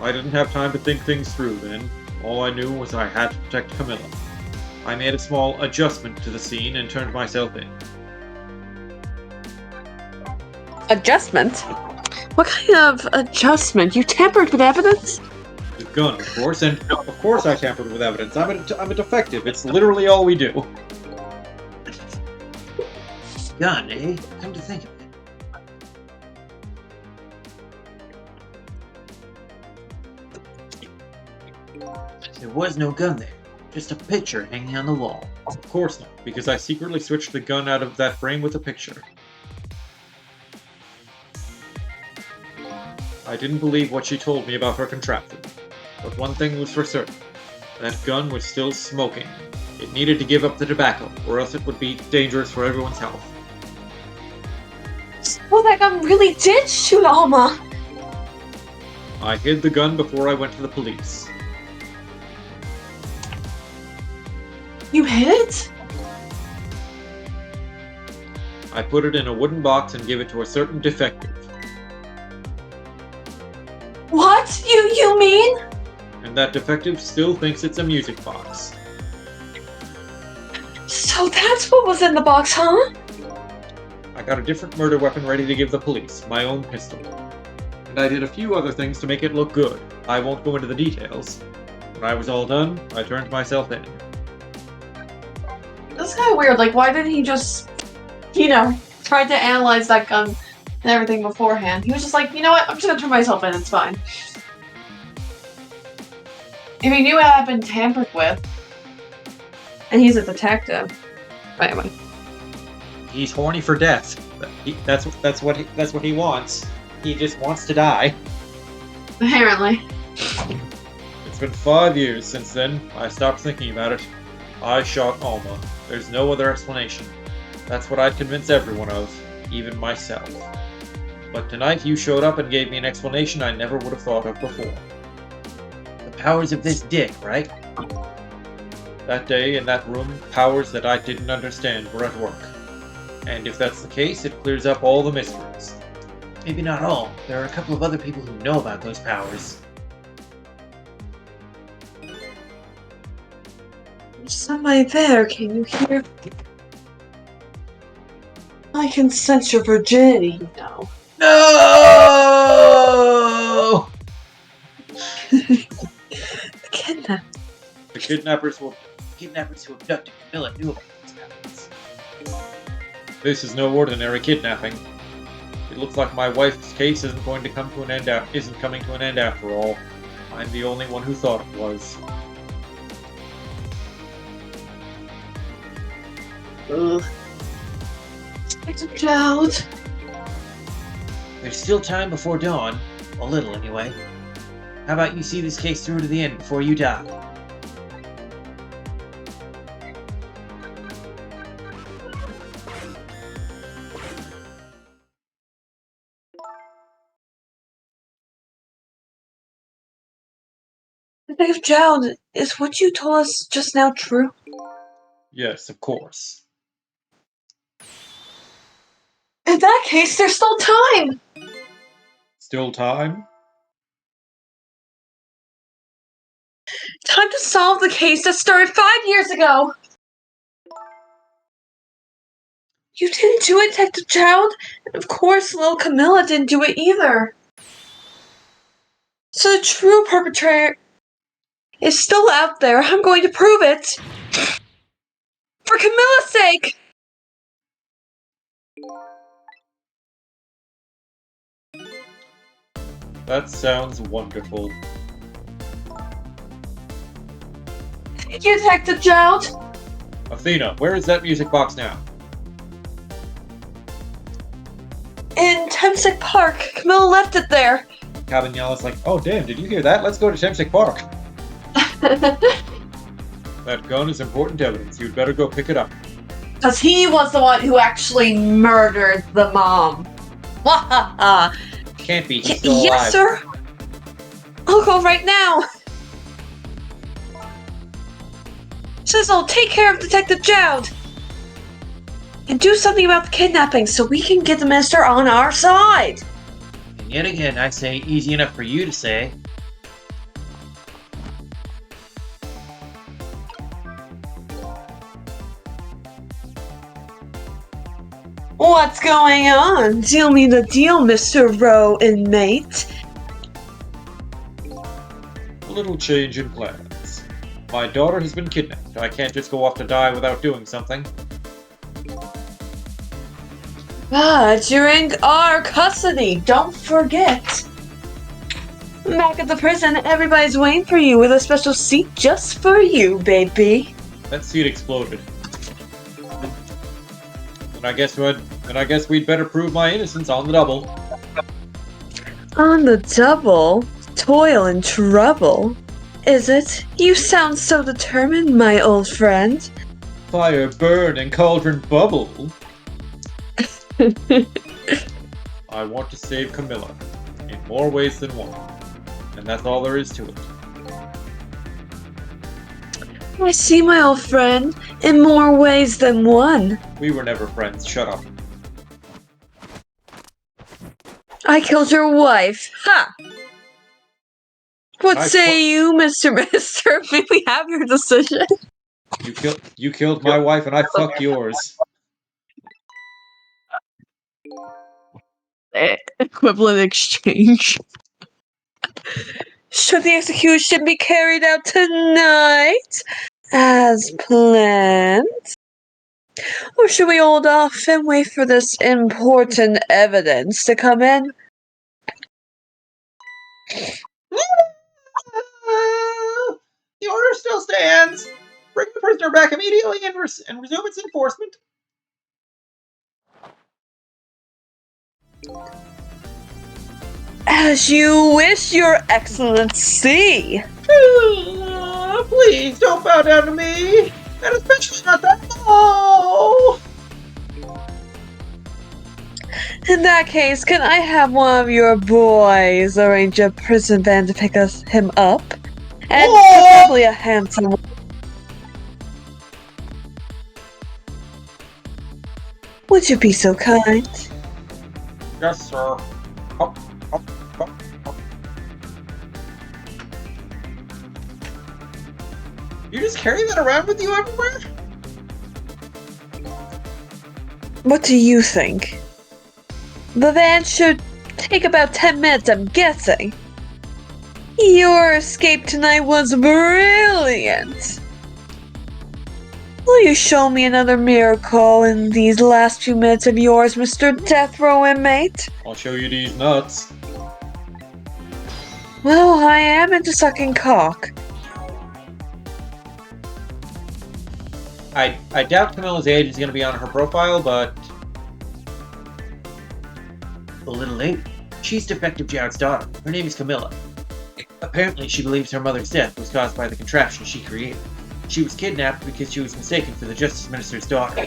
I didn't have time to think things through then. All I knew was I had to protect Camilla. I made a small adjustment to the scene and turned myself in. Adjustment? What kind of adjustment? You tampered with evidence? The gun, of course, and of course I tampered with evidence. I'm a defective. It's literally all we do. Gun, eh? Come to think of it. There was no gun there. Just a picture hanging on the wall. Of course not, because I secretly switched the gun out of that frame with a picture. I didn't believe what she told me about her contraption. But one thing was for certain. That gun was still smoking. It needed to give up the tobacco, or else it would be dangerous for everyone's health. Well, that gun really did shoot Alma. I hid the gun before I went to the police. You hid it? I put it in a wooden box and gave it to a certain defective. What? You mean? And that defective still thinks it's a music box. So that's what was in the box, huh? I got a different murder weapon ready to give the police, my own pistol. And I did a few other things to make it look good. I won't go into the details. When I was all done, I turned myself in. That's kind of weird. Like, why didn't he just, try to analyze that gun and everything beforehand? He was just like, you know what? I'm just gonna turn myself in. It's fine. If he knew it had been tampered with, and he's a detective. Anyway, He's horny for death. That's what he wants. He just wants to die. apparently. It's been 5 years since then. I stopped thinking about it. I shot Alma. There's no other explanation. That's what I'd convince everyone of, even myself. But tonight you showed up and gave me an explanation I never would have thought of before. The powers of this dick, right? That day in that room, powers that I didn't understand were at work. And if that's the case, it clears up all the mysteries. Maybe not all. There are a couple of other people who know about those powers. There's somebody there. Can you hear? I can sense your virginity, you know. No! Kidnap. The kidnappers will... Kidnappers who abducted Camilla knew about these powers. This is no ordinary kidnapping. It looks like my wife's case isn't coming to an end after all. I'm the only one who thought it was. Ugh. It's a child. There's still time before dawn. A little, anyway. How about you see this case through to the end before you die? Detective Child, is what you told us just now true? Yes, of course. In that case, there's still time! Still time? Time to solve the case that started 5 years ago! You didn't do it, Detective Child, and of course little Camilla didn't do it either. So the true perpetrator is still out there. I'm going to prove it! For Camilla's sake! That sounds wonderful. Thank you, Detective Child! Athena, where is that music box now? In Temsic Park. Camilla left it there. Cabanela's like, oh damn, did you hear that? Let's go to Temsic Park. That gun is important evidence. You'd better go pick it up. Because he was the one who actually murdered the mom. Wahaha! Can't be, he's still alive. Yes, sir! I'll go right now! Sizzle, take care of Detective Jowd! And do something about the kidnapping so we can get the minister on our side! And yet again, I say easy enough for you to say. What's going on? Deal me the deal, Mr. Rowe inmate. Well, little change in plans. My daughter has been kidnapped. I can't just go off to die without doing something. During our custody, don't forget. Back at the prison, everybody's waiting for you with a special seat just for you, baby. That seat exploded. And I guess we'd better prove my innocence on the double. On the double? Toil and trouble? Is it? You sound so determined, my old friend. Fire burn and cauldron bubble. I want to save Camilla in more ways than one. And that's all there is to it. I see, my old friend, in more ways than one. We were never friends. Shut up. I killed your wife. Ha! What I say you, Mr. Mister? May we have your decision? You killed my wife and I fucked yours. Equivalent exchange. Should the execution be carried out tonight, as planned? Or should we hold off and wait for this important evidence to come in? The order still stands. Bring the prisoner back immediately and resume its enforcement. As you wish, Your Excellency. Please don't bow down to me, and especially not that low. In that case, can I have one of your boys arrange a prison van to pick him up? And preferably a handsome one. Would you be so kind? Yes, sir. Up, up, up, up. You just carry that around with you everywhere? What do you think? The van should take about 10 minutes, I'm guessing. Your escape tonight was brilliant. Will you show me another miracle in these last few minutes of yours, Mr. Death Row inmate? I'll show you these nuts. Well, I am into sucking cock. I doubt Camilla's age is going to be on her profile, but... The little lady. She's Defective Jowd's daughter. Her name is Camilla. Apparently, she believes her mother's death was caused by the contraption she created. She was kidnapped because she was mistaken for the Justice Minister's daughter.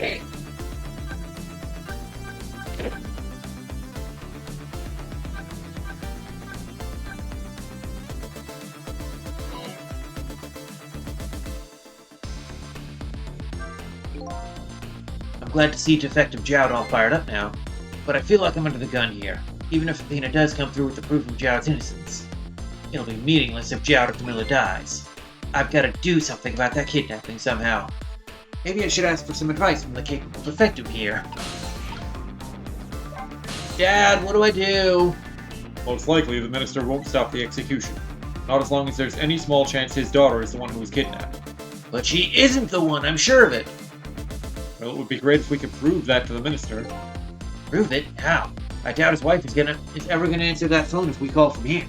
I'm glad to see Defective Jowd all fired up now, but I feel like I'm under the gun here, even if Athena does come through with the proof of Jowd's innocence. It'll be meaningless if Jowd or Camilla dies. I've got to do something about that kidnapping somehow. Maybe I should ask for some advice from the capable defective here. Dad, what do I do? Most likely, the minister won't stop the execution. Not as long as there's any small chance his daughter is the one who was kidnapped. But she isn't the one, I'm sure of it. Well, it would be great if we could prove that to the minister. Prove it? How? I doubt his wife is ever gonna answer that phone if we call from here.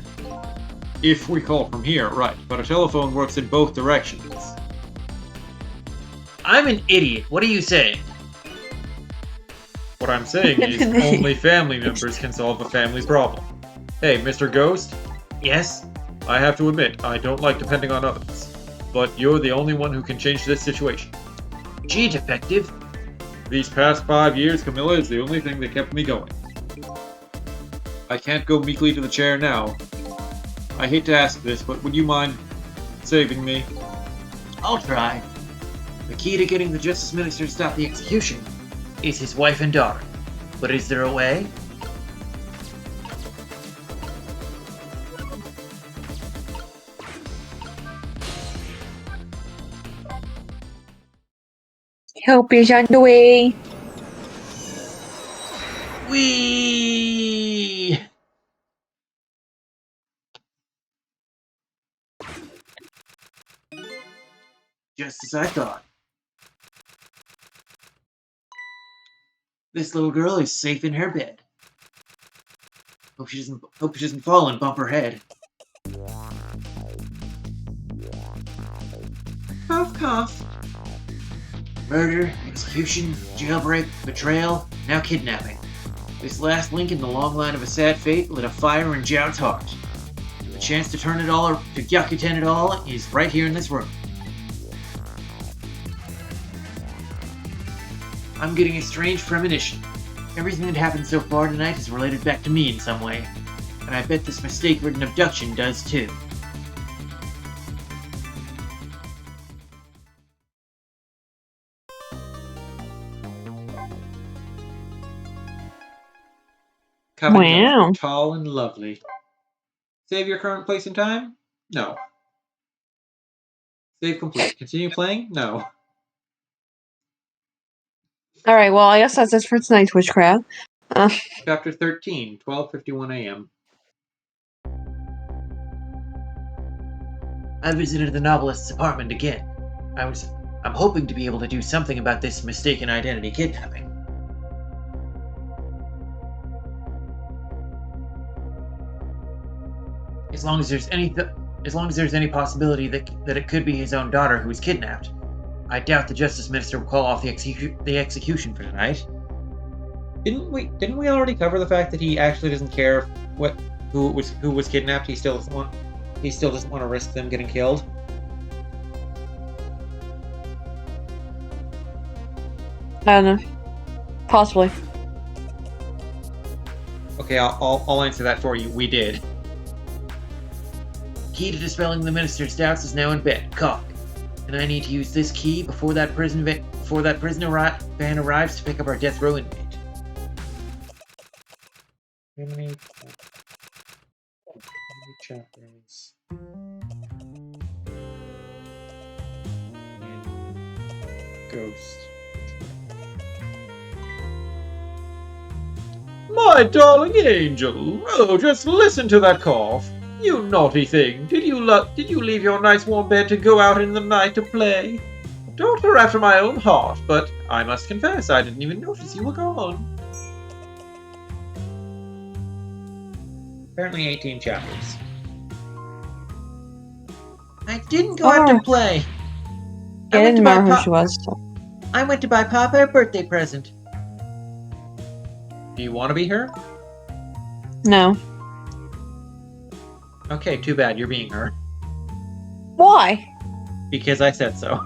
If we call from here, right, but a telephone works in both directions. I'm an idiot. What are you saying? What I'm saying is, only family members can solve a family problem. Hey, Mr. Ghost? Yes? I have to admit, I don't like depending on others. But you're the only one who can change this situation. Gee, Defective. These past 5 years, Camilla is the only thing that kept me going. I can't go meekly to the chair now. I hate to ask this, but would you mind saving me? I'll try. The key to getting the Justice Minister to stop the execution is his wife and daughter. But is there a way? Help is on the way. Whee! Just as I thought. This little girl is safe in her bed. Hope she doesn't fall and bump her head. Cough, cough. Murder, execution, jailbreak, betrayal, now kidnapping. This last link in the long line of a sad fate lit a fire in Jout's heart. The chance to turn it all, or to Gyakuten it all, is right here in this room. I'm getting a strange premonition. Everything that happened so far tonight is related back to me in some way. And I bet this mistake-ridden abduction does too. Coming Wow. down, tall and lovely. Save your current place and time? No. Save complete. Continue playing? No. Alright, well, I guess that's it for tonight's Witchcraft. Chapter 13, 12:51 a.m. I visited the novelist's apartment again. I'm hoping to be able to do something about this mistaken identity kidnapping. As long as there's any possibility that it could be his own daughter who was kidnapped. I doubt the Justice Minister will call off the execution for tonight. Didn't we already cover the fact that he actually doesn't care who was kidnapped? He still doesn't want to risk them getting killed. I don't know. Possibly. Okay, I'll answer that for you. We did. Key to dispelling the minister's doubts is now in bed. Cough. And I need to use this key before that prison van arrives to pick up our death row inmate. How many chapters? Ghost. My darling angel! Oh, just listen to that cough. You naughty thing! Did you leave your nice warm bed to go out in the night to play? A daughter after my own heart, but I must confess I didn't even notice you were gone. Apparently 18 chapters. I didn't go out to play. I didn't remember who she was. So. I went to buy Papa a birthday present. Do you want to be her? No. Okay, too bad. You're being her. Why? Because I said so.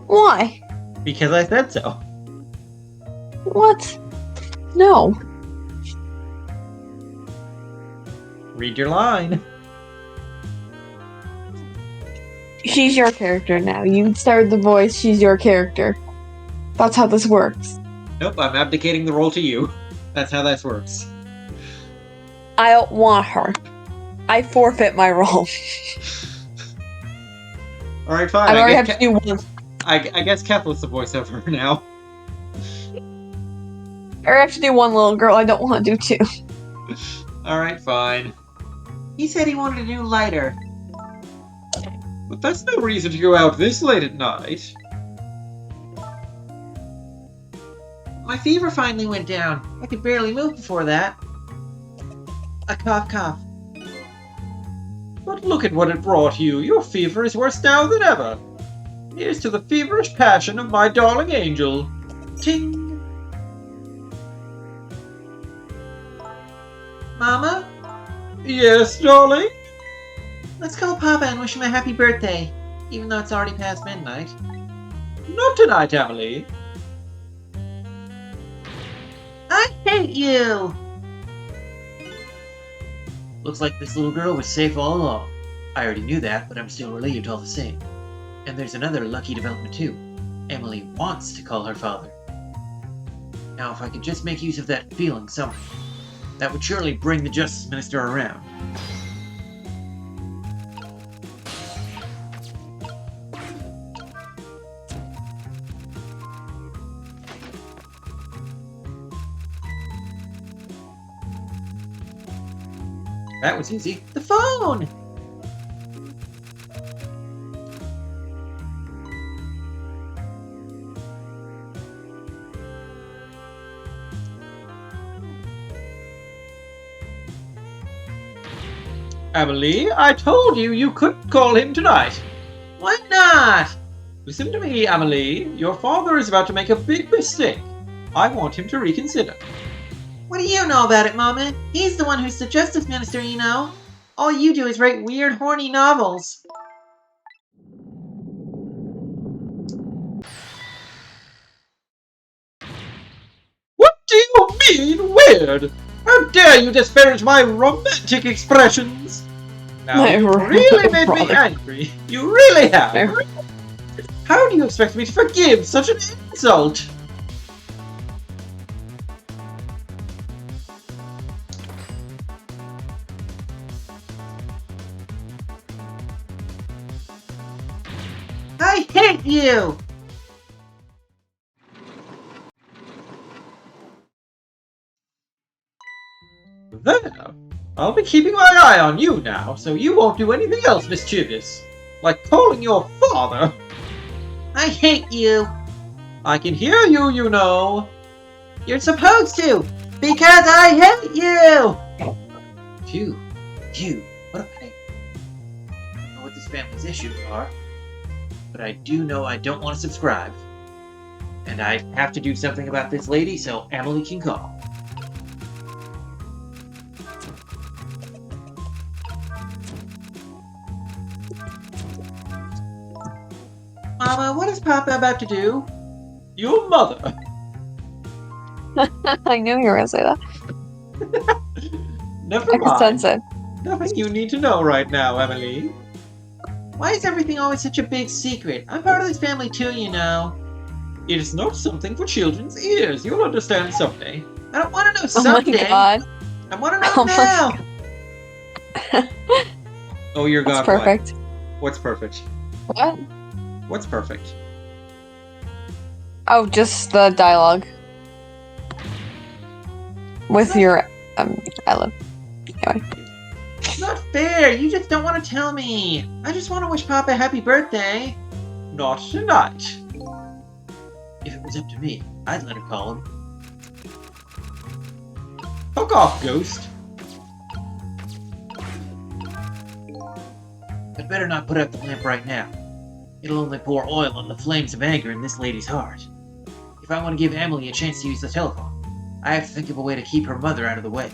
Why? Because I said so. What? No. Read your line. She's your character now. You started the voice, she's your character. That's how this works. Nope, I'm abdicating the role to you. That's how this works. I don't want her. I forfeit my role. Alright, fine. I already have to do one. I guess Kethla's the voiceover now. I already have to do one little girl. I don't want to do two. Alright, fine. He said he wanted a new lighter. But that's no reason to go out this late at night. My fever finally went down. I could barely move before that. A cough, cough. But look at what it brought you. Your fever is worse now than ever. Here's to the feverish passion of my darling angel. Ting! Mama? Yes, darling? Let's call Papa and wish him a happy birthday, even though it's already past midnight. Not tonight, Emily. I hate you! Looks like this little girl was safe all along. I already knew that, but I'm still relieved all the same. And there's another lucky development too. Emily wants to call her father. Now if I could just make use of that feeling somehow, that would surely bring the Justice Minister around. That was easy. The phone! Emily, I told you you couldn't call him tonight. Why not? Listen to me, Emily. Your father is about to make a big mistake. I want him to reconsider. What do you know about it, Mama? He's the one who's the justice minister, you know. All you do is write weird, horny novels. What do you mean, weird? How dare you disparage my romantic expressions? Now, you really made me angry. You really have. How do you expect me to forgive such an insult? I hate you! There. I'll be keeping my eye on you now, so you won't do anything else mischievous. Like calling your father. I hate you! I can hear you, you know. You're supposed to! Because I hate you! Phew, what a pain. I don't know what this family's issues are, but I do know I don't want to subscribe. And I have to do something about this lady so Emily can call. Mama, what is Papa about to do? Your mother. I knew you were gonna say that. Never I could mind. sense it. Nothing you need to know right now, Emily. Why is everything always such a big secret? I'm part of this family too, you know. It is not something for children's ears. You'll understand someday. I don't want to know Oh someday. my god. I want to know Oh my now. Oh, your That's God, perfect. What's perfect? What? What's perfect? Oh, just the dialogue. With your, Ellen. Anyway. It's not fair. You just don't want to tell me. I just want to wish Papa a happy birthday. Not tonight. If it was up to me, I'd let her call him. Fuck off, ghost. I'd better not put out the lamp right now. It'll only pour oil on the flames of anger in this lady's heart. If I want to give Emily a chance to use the telephone, I have to think of a way to keep her mother out of the way.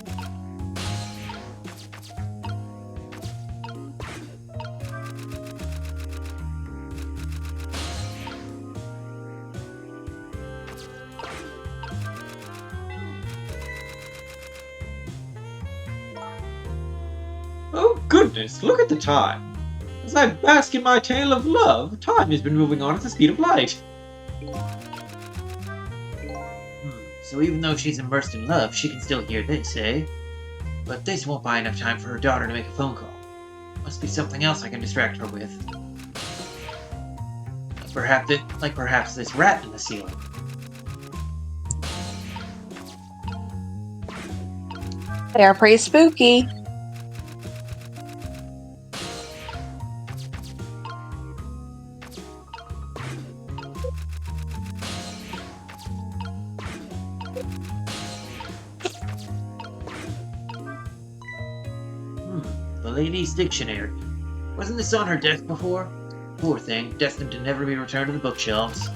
Oh, goodness, look at the time. As I bask in my tale of love, time has been moving on at the speed of light. So even though she's immersed in love, she can still hear this, eh? But this won't buy enough time for her daughter to make a phone call. Must be something else I can distract her with. Perhaps this rat in the ceiling. They are pretty spooky. The lady's dictionary. Wasn't this on her desk before? Poor thing, destined to never be returned to the bookshelves.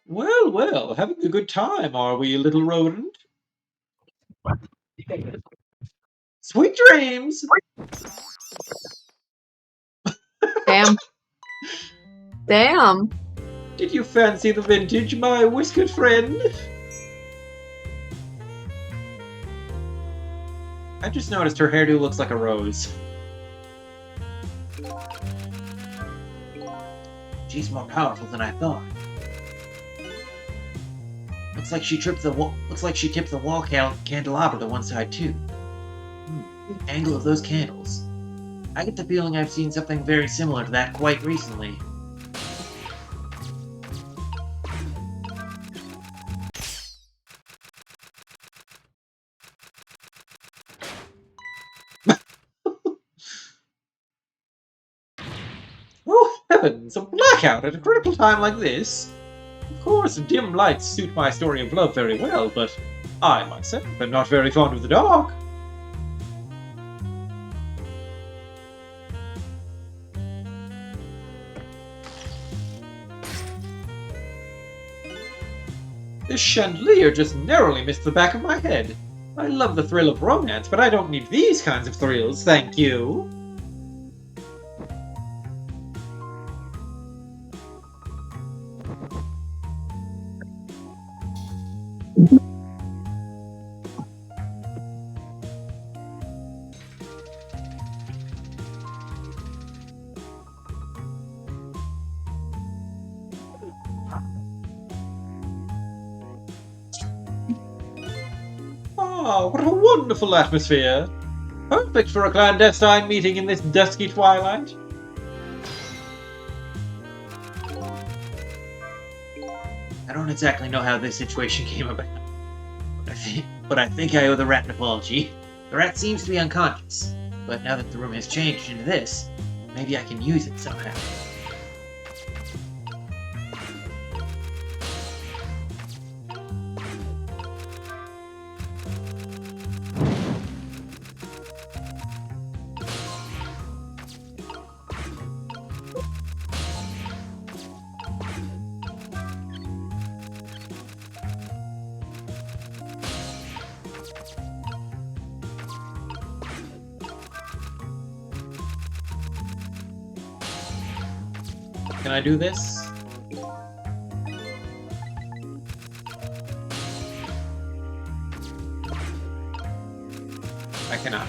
Well, well, having a good time, are we, little rodent? Sweet dreams! Damn. Damn. Did you fancy the vintage, my whiskered friend? I just noticed her hairdo looks like a rose. She's more powerful than I thought. Looks like she tipped the wall candelabra to one side too. angle of those candles. I get the feeling I've seen something very similar to that quite recently. Oh, heavens! A blackout at a critical time like this? Of course, dim lights suit my story of love very well, but I myself am not very fond of the dark. This chandelier just narrowly missed the back of my head. I love the thrill of romance, but I don't need these kinds of thrills, thank you. Ah, what a wonderful atmosphere! Perfect for a clandestine meeting in this dusky twilight. I don't exactly know how this situation came about, but I think I owe the rat an apology. The rat seems to be unconscious, but now that the room has changed into this, maybe I can use it somehow. Can I do this? I cannot.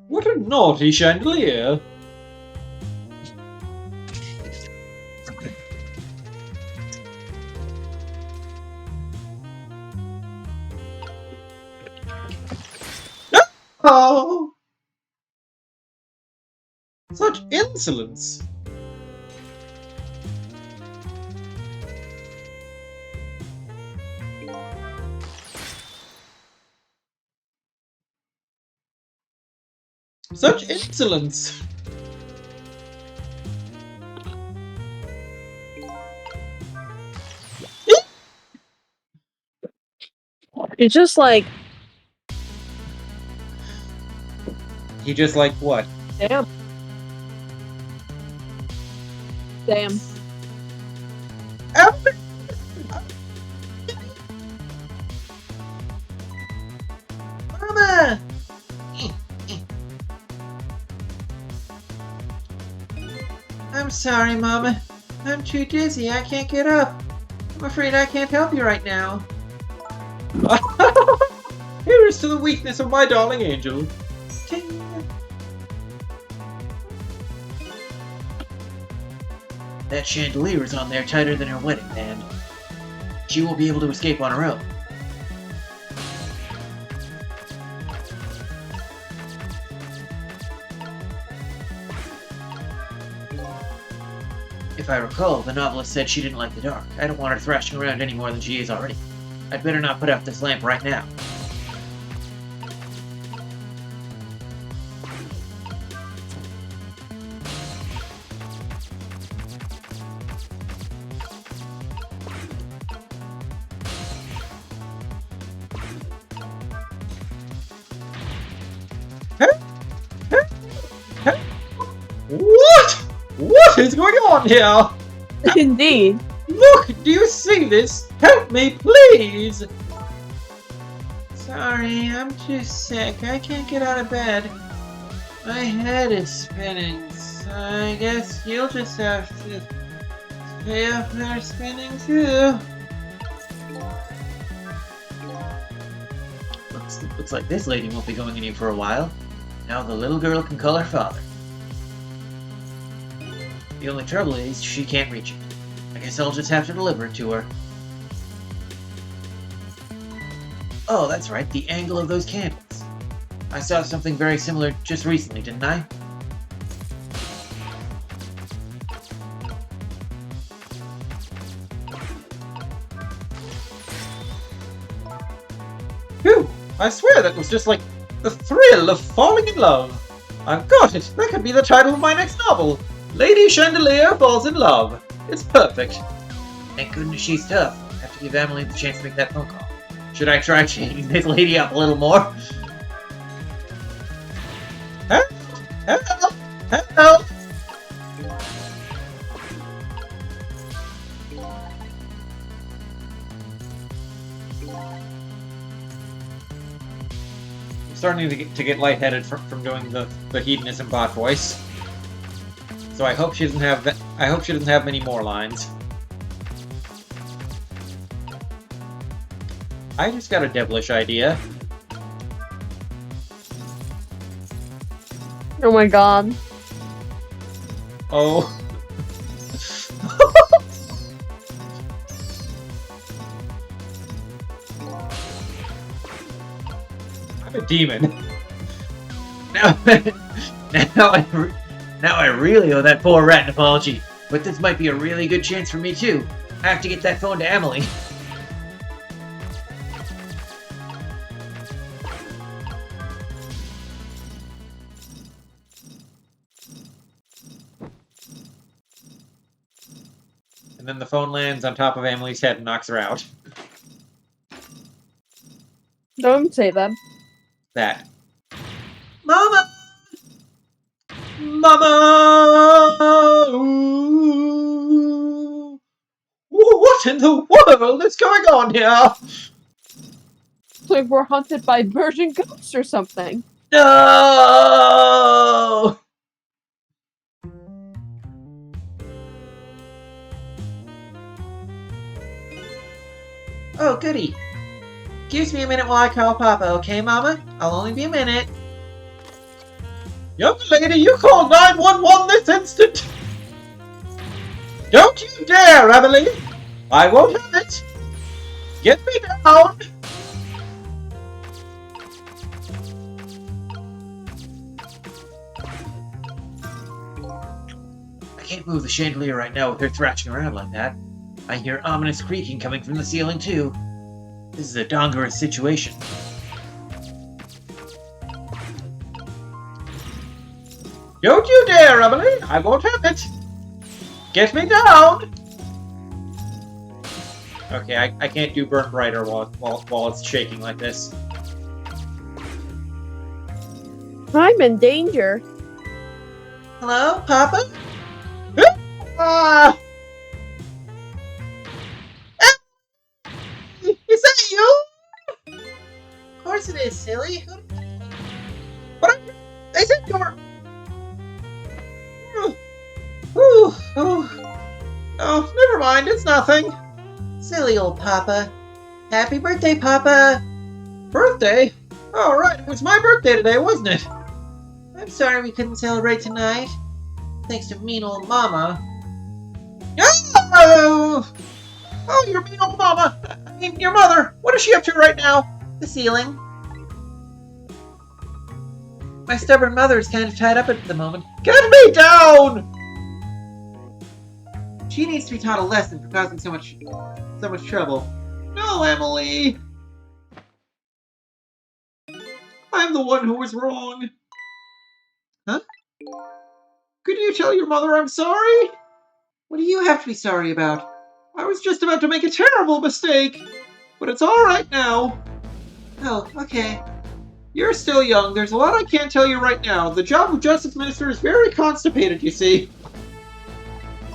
What a naughty chandelier! Oh! Such insolence! Such insolence! It's just like, He just like what? damn. Damn. Mama! I'm sorry, Mama. I'm too dizzy. I can't get up. I'm afraid I can't help you right now. Here is to the weakness of my darling angel. Ting. That chandelier is on there tighter than her wedding band. She won't be able to escape on her own. If I recall, the novelist said she didn't like the dark. I don't want her thrashing around any more than she is already. I'd better not put out this lamp right now. What? What is going on here? Indeed. Look, do you see this? Help me, please! Sorry, I'm too sick. I can't get out of bed. My head is spinning, so I guess you'll just have to stay up there spinning too. Looks like this lady won't be going any for a while. Now the little girl can call her father. The only trouble is she can't reach it. I guess I'll just have to deliver it to her. Oh, that's right, the angle of those candles. I saw something very similar just recently, didn't I? Phew! I swear that was just like the thrill of falling in love. I've got it! That could be the title of my next novel. Lady Chandelier Falls in Love. It's perfect. Thank goodness she's tough. I have to give Emily the chance to make that phone call. Should I try changing this lady up a little more? Help! Help! Help! I'm starting to get lightheaded from doing the hedonism bot voice. So I hope she doesn't have many more lines. I just got a devilish idea. Oh my god. Oh. I'm a demon. Now I really owe that poor rat an apology. But this might be a really good chance for me too. I have to get that phone to Emily. And then the phone lands on top of Emily's head and knocks her out. Don't say that. That. Mama! Mama! Ooh. What in the world is going on here? It's like we're haunted by virgin ghosts or something. No! Oh, goody. Excuse me a minute while I call Papa, okay, Mama? I'll only be a minute. Young lady, you call 911 this instant! Don't you dare, Emily! I won't have it! Get me down! I can't move the chandelier right now with her thrashing around like that. I hear ominous creaking coming from the ceiling, too. This is a dangerous situation. Don't you dare, Emily! I won't have it! Get me down! Okay, I can't do burnt brighter while it's shaking like this. I'm in danger. Hello, Papa? Ah! Is that you? Of course it is, silly. What? Is it your... Oh, never mind, it's nothing. Silly old Papa. Happy birthday, Papa! Birthday? Oh, right, it was my birthday today, wasn't it? I'm sorry we couldn't celebrate tonight. Thanks to mean old Mama. Oh! Oh, your mean old mama! I mean, your mother! What is she up to right now? The ceiling. My stubborn mother is kind of tied up at the moment. Get me down! She needs to be taught a lesson for causing so much trouble. No, Emily! I'm the one who was wrong. Huh? Could you tell your mother I'm sorry? What do you have to be sorry about? I was just about to make a terrible mistake, but it's alright now. Oh, okay. You're still young. There's a lot I can't tell you right now. The job of Justice Minister is very constipated, you see.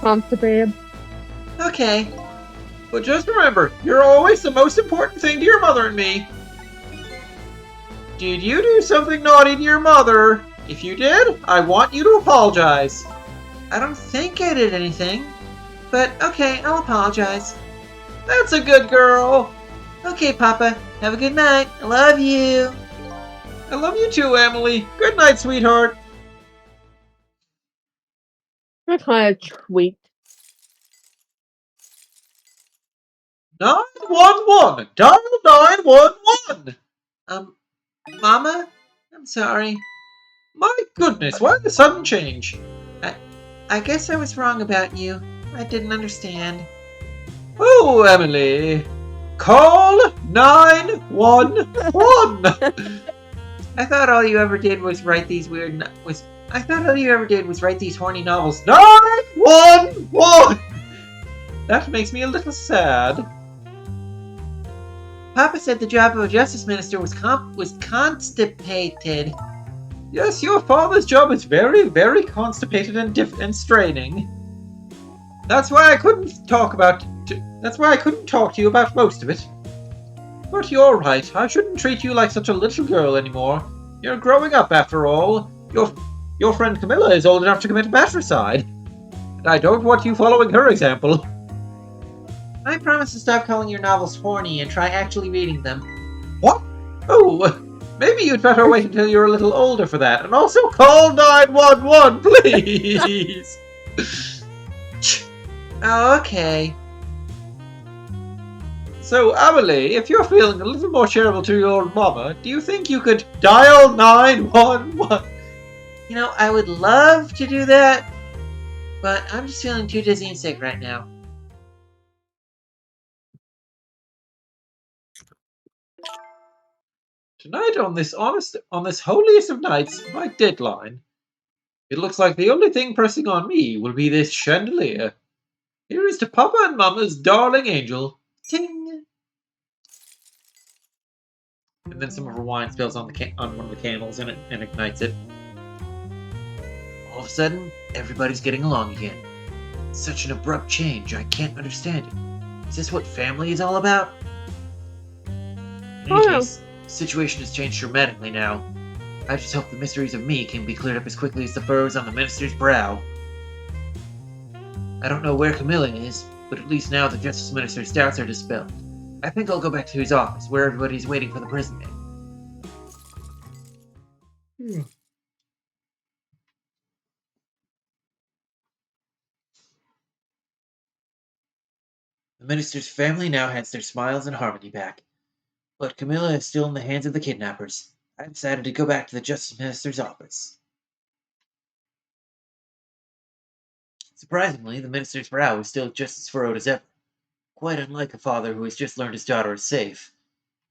Constipated. Okay. But just remember, you're always the most important thing to your mother and me. Did you do something naughty to your mother? If you did, I want you to apologize. I don't think I did anything. But okay, I'll apologize. That's a good girl. Okay, Papa. Have a good night. I love you. I love you too, Emily. Good night, sweetheart. I kind of tweaked. 911! Dial 911! Mama? I'm sorry. My goodness, why the sudden change? I guess I was wrong about you. I didn't understand. Oh, Emily. Call 911! I thought all you ever did was write these I thought all you ever did was write these horny novels. 911! That makes me a little sad. Papa said the job of a justice minister was constipated. Yes, your father's job is very, very constipated and straining. That's why I couldn't talk to you about most of it. But you're right. I shouldn't treat you like such a little girl anymore. You're growing up, after all. Your friend Camilla is old enough to commit matricide, and I don't want you following her example. I promise to stop calling your novels horny and try actually reading them. What? Oh, maybe you'd better wait until you're a little older for that, and also call 911, please. Oh, okay. So, Emily, if you're feeling a little more charitable to your mama, do you think you could dial 911? You know, I would love to do that, but I'm just feeling too dizzy and sick right now. Tonight, on this holiest of nights, my deadline, it looks like the only thing pressing on me will be this chandelier. Here is to Papa and Mama's darling angel. Ting! And then some of her wine spills on one of the candles and ignites it. All of a sudden, everybody's getting along again. It's such an abrupt change, I can't understand it. Is this what family is all about? In any case, the situation has changed dramatically now. I just hope the mysteries of me can be cleared up as quickly as the furrows on the minister's brow. I don't know where Camilla is, but at least now the Justice Minister's doubts are dispelled. I think I'll go back to his office, where everybody's waiting for the prison man. The minister's family now has their smiles and harmony back. But Camilla is still in the hands of the kidnappers. I decided to go back to the Justice Minister's office. Surprisingly, the minister's brow is still just as furrowed as ever. Quite unlike a father who has just learned his daughter is safe.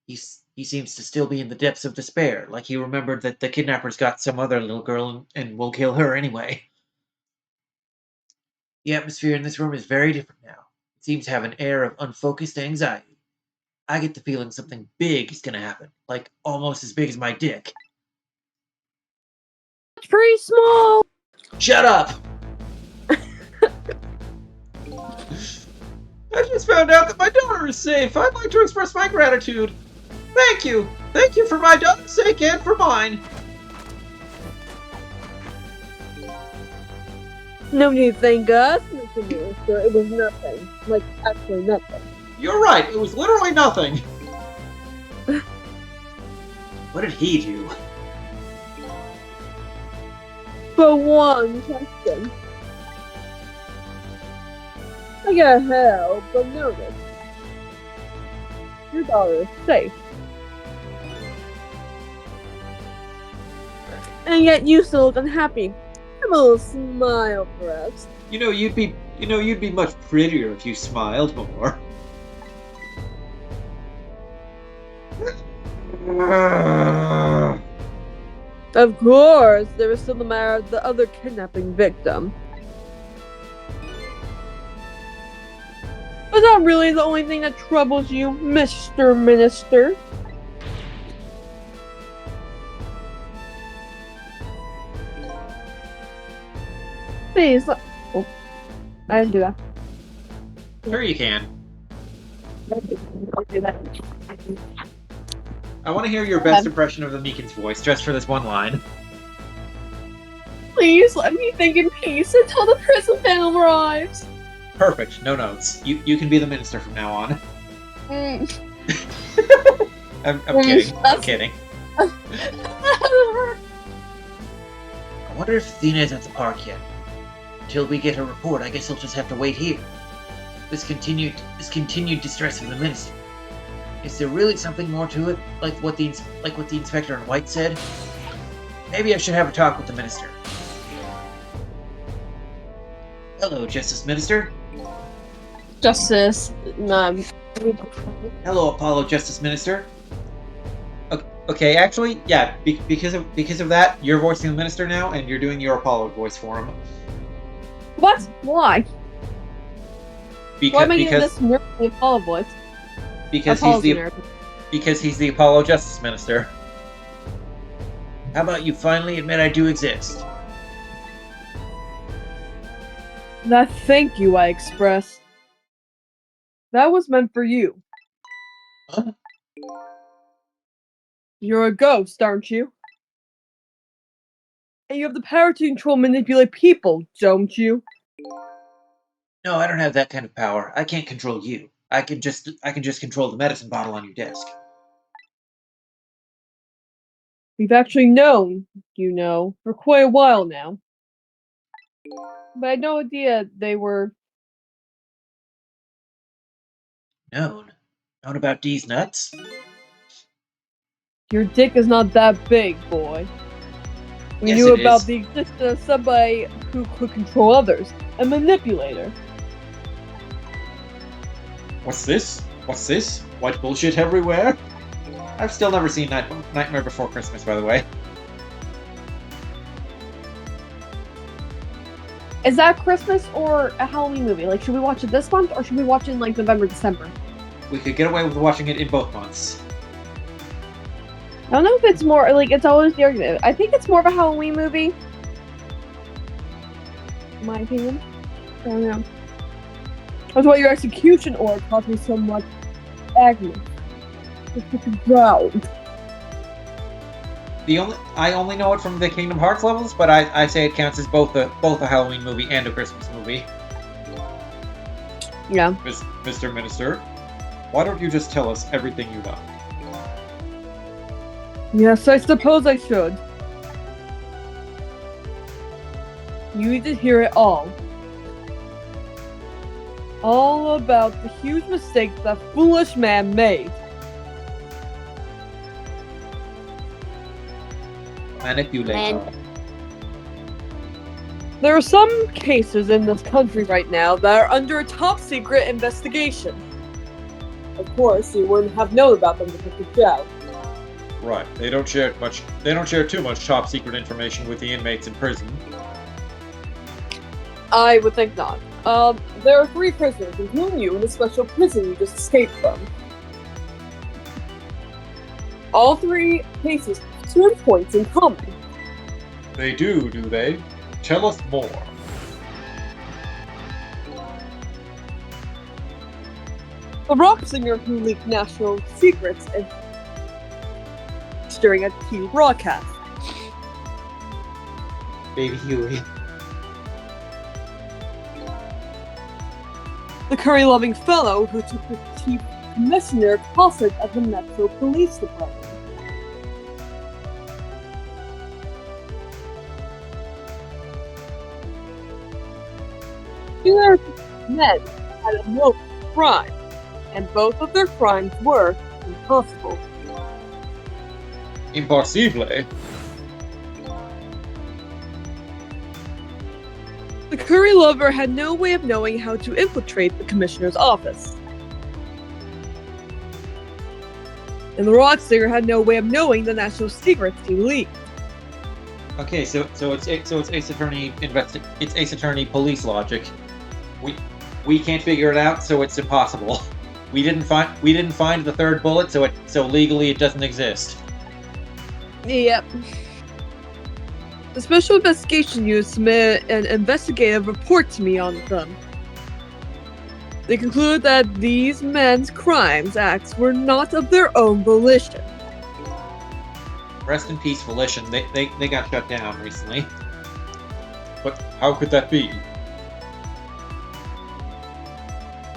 He seems to still be in the depths of despair, like he remembered that the kidnappers got some other little girl and will kill her anyway. The atmosphere in this room is very different now. It seems to have an air of unfocused anxiety. I get the feeling something big is gonna happen, like almost as big as my dick. It's pretty small. Shut up! I just found out that my daughter is safe. I'd like to express my gratitude. Thank you. Thank you for my daughter's sake and for mine. No need to thank us, Mr. Minister. It was nothing. Like, actually nothing. You're right. It was literally nothing. What did he do? For one question. I gotta help, but notice. Your daughter is safe. And yet you still look unhappy. Have a little smile, perhaps. You'd be much prettier if you smiled more. Of course, there is still the matter of the other kidnapping victim. Is that really the only thing that troubles you, Mr. Minister? Please, oh, I didn't do that. Sure you can. I didn't do that. I want to hear your best impression of the Meekin's voice, just for this one line. Please let me think in peace until the prison van arrives. Perfect. No notes. You can be the minister from now on. I'm kidding. I'm kidding. I wonder if Athena's at the park yet. Until we get her report, I guess I'll just have to wait here. This continued distress of the minister. Is there really something more to it, like what the inspector in white said? Maybe I should have a talk with the minister. Hello, Justice Minister. Justice. Hello, Apollo Justice Minister. Okay, actually, yeah, because of that, you're voicing the minister now, and you're doing your Apollo voice for him. What? Why? Why am I getting Because this nerdy Apollo voice? because Apollo's he's nerd. because he's the Apollo Justice Minister. How about you finally admit I do exist? That thank you I express. That was meant for you. Huh? You're a ghost, aren't you? And you have the power to control and manipulate people, don't you? No, I don't have that kind of power. I can't control you. I can just control the medicine bottle on your desk. We've actually known, for quite a while now. But I had no idea they were. Known about these nuts? Your dick is not that big, boy. We Yes, knew it about is. the existence of somebody who could control others, a manipulator. What's this? White bullshit everywhere? I've still never seen Nightmare Before Christmas, by the way. Is that Christmas or a Halloween movie? Like, should we watch it this month or should we watch it in like November, December? We could get away with watching it in both months. I don't know if it's more like it's always the argument. I think it's more of a Halloween movie. In my opinion. I don't know. That's why your execution order caused me so much agony. It's such a ground. I only know it from the Kingdom Hearts levels, but I say it counts as both a Halloween movie and a Christmas movie. Yeah. Mr. Minister, why don't you just tell us everything you know? Yes, I suppose I should. You need to hear it all. All about the huge mistake that foolish man made. Manipulator. There are some cases in this country right now that are under a top secret investigation. Of course, you wouldn't have known about them if you could out. Right. They don't share too much top secret information with the inmates in prison. I would think not. There are 3 prisoners, including you, in the special prison you just escaped from. All 3 cases have 2 points in common. They do they? Tell us more. The rock singer who leaked national secrets and during a TV broadcast. Baby Huey. The curry-loving fellow who took the chief commissioner hostage at the Metro Police Department. Two men had a note of crime, and both of their crimes were impossible. Impossible. The curry lover had no way of knowing how to infiltrate the commissioner's office. And the rock singer had no way of knowing the national secrets he leaked. Okay, so it's Ace Attorney police logic. We can't figure it out, so it's impossible. We didn't find the 3rd bullet, so legally it doesn't exist. Yep. The special investigation unit submitted an investigative report to me on them. They concluded that these men's acts were not of their own volition. Rest in peace, Volition. They got shut down recently. But how could that be?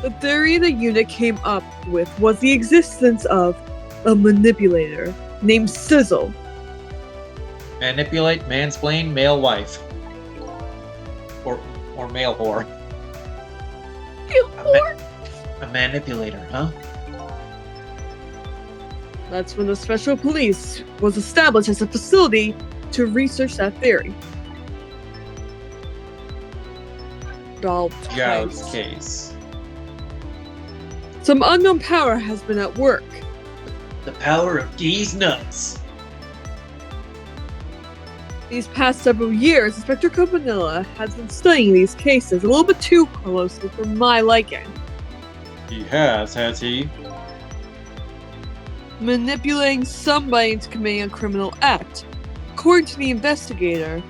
The theory the unit came up with was the existence of a manipulator named Sizzle. Manipulate, mansplain, male wife. Or male whore. A manipulator, huh? That's when the Special Police was established as a facility to research that theory. Doll Gao's types. case. Some unknown power has been at work. The power of D's nuts. These past several years, Inspector Campanella has been studying these cases a little bit too closely for my liking. He has he? Manipulating somebody into committing a criminal act. According to the investigator,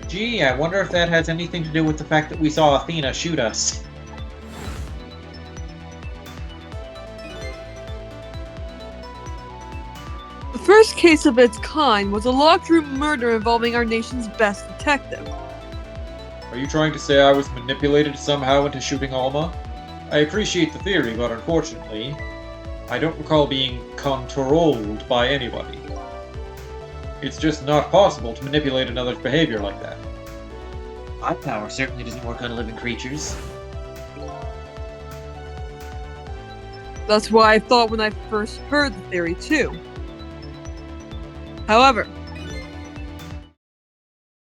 Gee, I wonder if that has anything to do with the fact that we saw Athena shoot us. the first case of its kind was a locked room murder involving our nation's best detective. Are you trying to say I was manipulated somehow into shooting Alma? I appreciate the theory, but unfortunately, I don't recall being controlled by anybody. It's just not possible to manipulate another's behavior like that. My power certainly doesn't work on living creatures. That's what I thought when I first heard the theory too. However,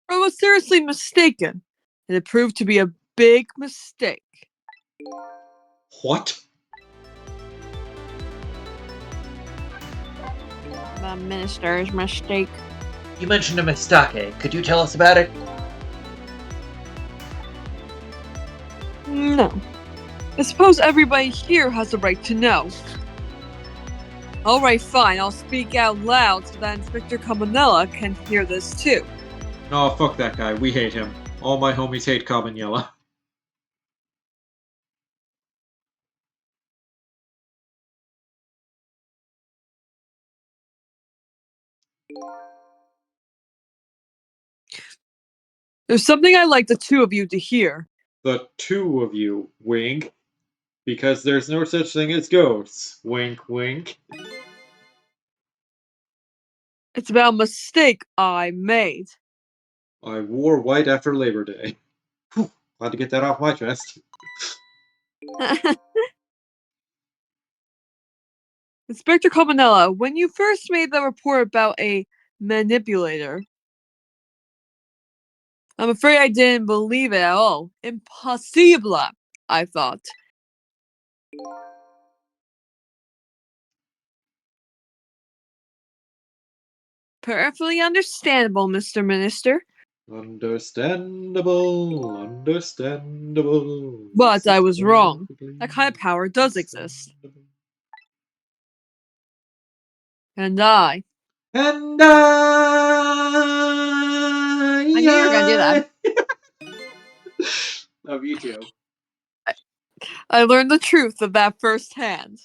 I was seriously mistaken, and it proved to be a big mistake. What? The minister's mistake. You mentioned a mistake. Could you tell us about it? No. I suppose everybody here has the right to know. Alright, fine, I'll speak out loud so that Inspector Campanella can hear this too. No, fuck that guy. We hate him. All my homies hate Cabanella. There's something I'd like the two of you to hear. The two of you, wink. Because there's no such thing as ghosts. Wink, wink. It's about a mistake I made. I wore white after Labor Day. Whew, glad to get that off my chest. Inspector Campanella, when you first made the report about a manipulator, I'm afraid I didn't believe it at all. Impossible, I thought. Perfectly understandable, Mr. Minister. Understandable, understandable. But I was wrong. That kind of power does exist. And I And I knew you were gonna do that. Love you too. I learned the truth of that firsthand.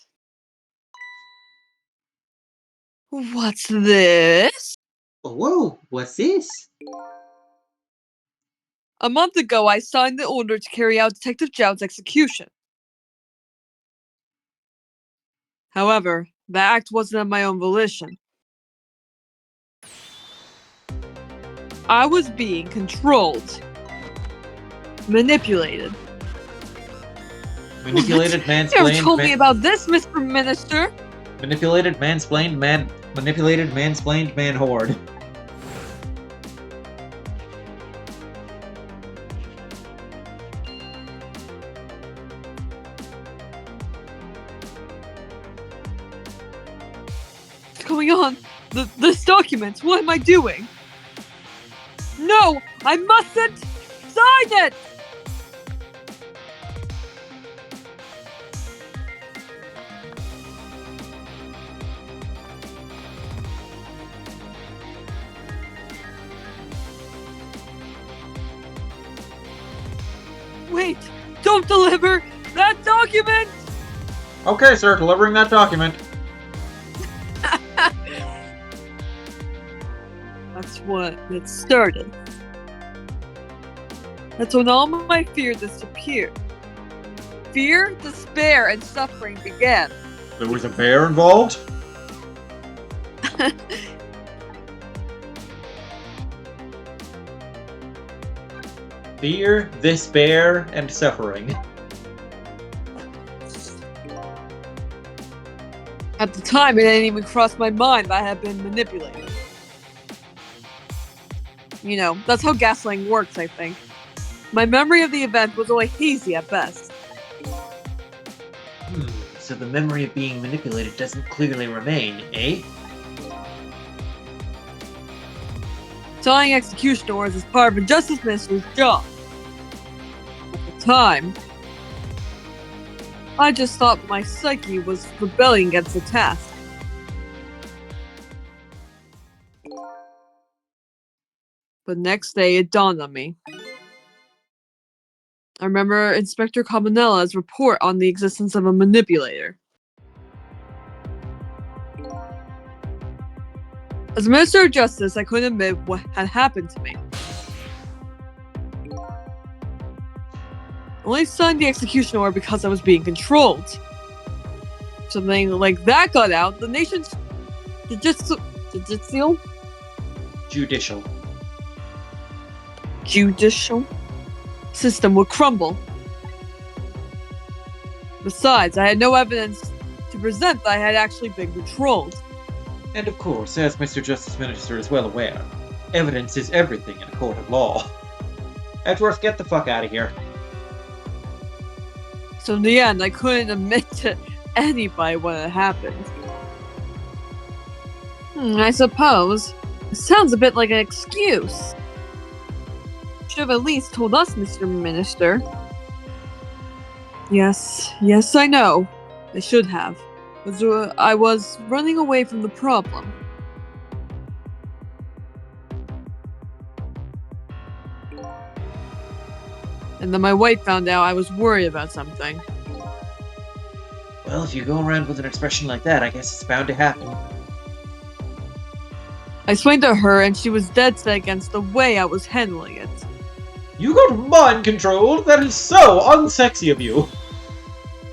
What's this? Oh, whoa, what's this? A month ago, I signed the order to carry out Detective Zhao's execution. However, the act wasn't of my own volition. I was being controlled. Manipulated. Manipulated, You never mansplained, told me about this, Mr. Minister! manipulated, mansplained, man horde. What's going on? This document, what am I doing? No! I mustn't sign it! Wait! Don't deliver that document! Okay, sir, delivering that document. That's what it started. That's when all my fear disappeared. Fear, despair, and suffering began. There was a bear involved? Fear, despair, and suffering. At the time, it didn't even cross my mind that I had been manipulated. You know, that's how gaslighting works, I think. My memory of the event was only hazy at best. So the memory of being manipulated doesn't clearly remain, eh? Telling execution orders is part of a justice minister's job. At the time, I just thought my psyche was rebelling against the task. But next day, it dawned on me. I remember Inspector Cabanella's report on the existence of a manipulator. As Minister of Justice, I couldn't admit what had happened to me. I only signed the execution order because I was being controlled. Something like that got out, the nation's judicial system would crumble. Besides, I had no evidence to present that I had actually been controlled. And of course, as Mr. Justice Minister is well aware, evidence is everything in a court of law. Edgeworth, get the fuck out of here. So in the end, I couldn't admit to anybody what had happened. I suppose. It sounds a bit like an excuse. Should have at least told us, Mr. Minister. Yes, I know. I should have. I was running away from the problem. And then my wife found out I was worried about something. Well, if you go around with an expression like that, I guess it's bound to happen. I explained to her, and she was dead set against the way I was handling it. You got mind controlled? That is so unsexy of you.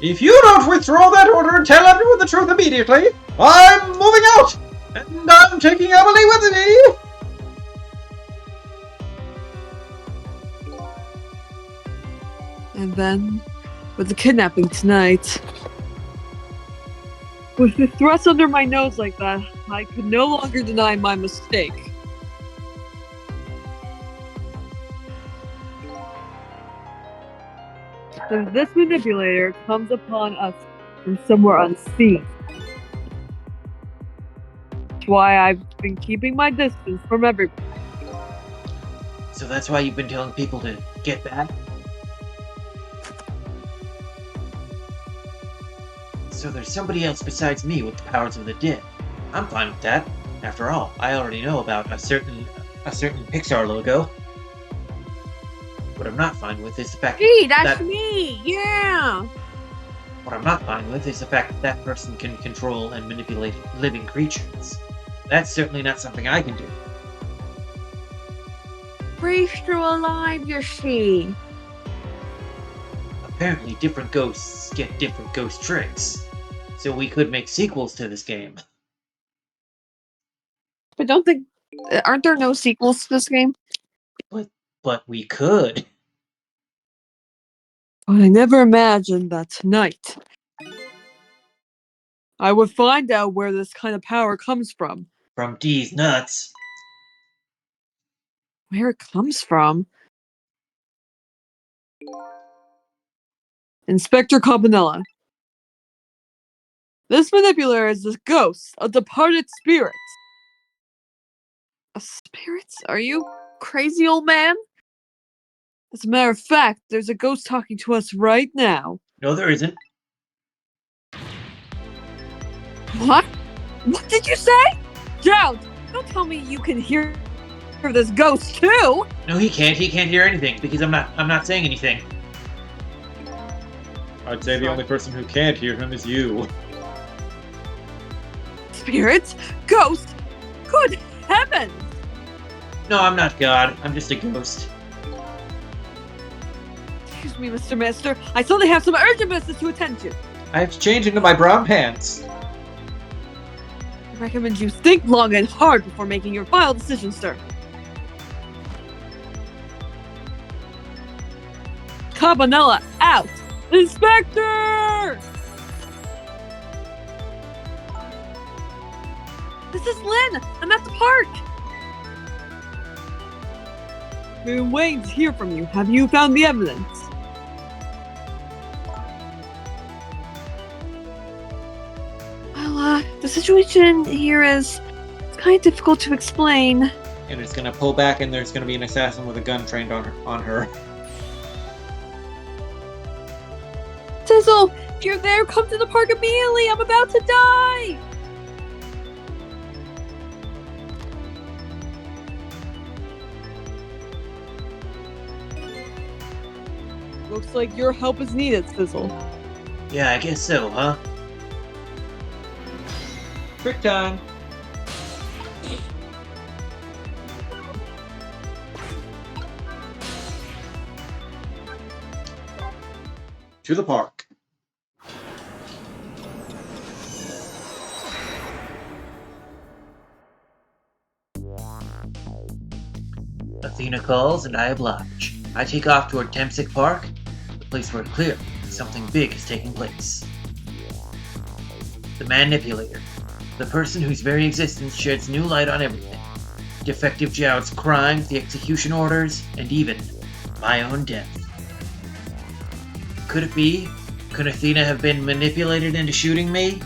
If you don't withdraw that order and tell everyone the truth immediately, I'm moving out! And I'm taking Emily with me! And then, with the kidnapping tonight, with the thrust under my nose like that, I could no longer deny my mistake. So this manipulator comes upon us from somewhere unseen. That's why I've been keeping my distance from everyone. So that's why you've been telling people to get back? So there's somebody else besides me with the powers of the dead. I'm fine with that. After all, I already know about a certain Pixar logo. What I'm not fine with is the fact Hey, that's that me! Yeah! what I'm not fine with is the fact that that person can control and manipulate living creatures. That's certainly not something I can do. We're still alive, you see. Apparently, different ghosts get different ghost tricks. So we could make sequels to this game. But aren't there no sequels to this game? But we could. But I never imagined that tonight I would find out where this kind of power comes from. From D's nuts. Where it comes from? Inspector Cabanella. This manipulator is a ghost, a departed spirit. A spirit? Are you crazy, old man? As a matter of fact, there's a ghost talking to us right now. No, there isn't. What? What did you say? Don't tell me you can hear this ghost too. No, he can't. He can't hear anything because I'm not saying anything. I'd say the only person who can't hear him is you. Spirits? Ghosts? Good heavens! No, I'm not God. I'm just a ghost. Excuse me, Mr. Minister. I suddenly have some urgent business to attend to. I have to change into my brown pants. I recommend you think long and hard before making your final decision, sir. Cabanella out! Inspector! This is Lynn! I'm at the park! Been waiting to hear from you. Have you found the evidence? Well, the situation here is kind of difficult to explain. And it's gonna pull back, and there's gonna be an assassin with a gun trained on her. Sizzle, if you're there, come to the park immediately! I'm about to die! Looks like your help is needed, Sizzle. Yeah, I guess so, huh? Trick time! To the park. Athena calls and I oblige. I take off toward Temsic Park, the place where clearly something big is taking place. The manipulator. The person whose very existence sheds new light on everything. Defective Jowd's crimes, the execution orders, and even my own death. Could it be? Could Athena have been manipulated into shooting me?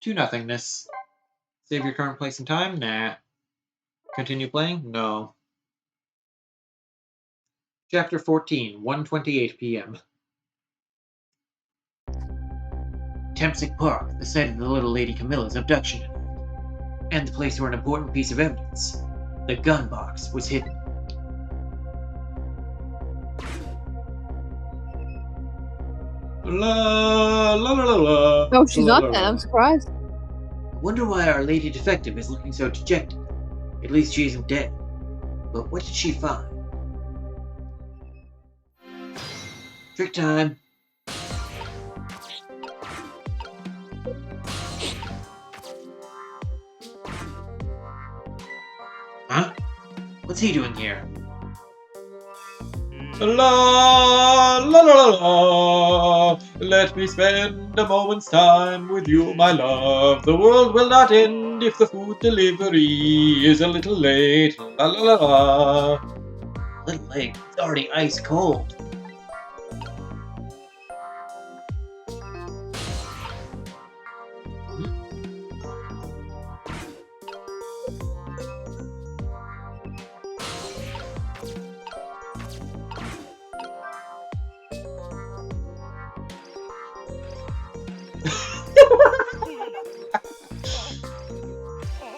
To nothingness. Save your current place and time? Nah. Continue playing? No. Chapter 14, 1:28 p.m. Temsic Park, the site of the little Lady Camilla's abduction. And the place where an important piece of evidence, the gun box, was hidden. La la la la la. Oh, she's La, not la, dead. la. I'm surprised. I wonder why Our Lady Defective is looking so dejected. At least she isn't dead. But what did she find? Trick time. Huh? What's he doing here? La la la la. Let me spend a moment's time with you, my love. The world will not end if the food delivery is a little late. La la la la. Little late. It's already ice cold.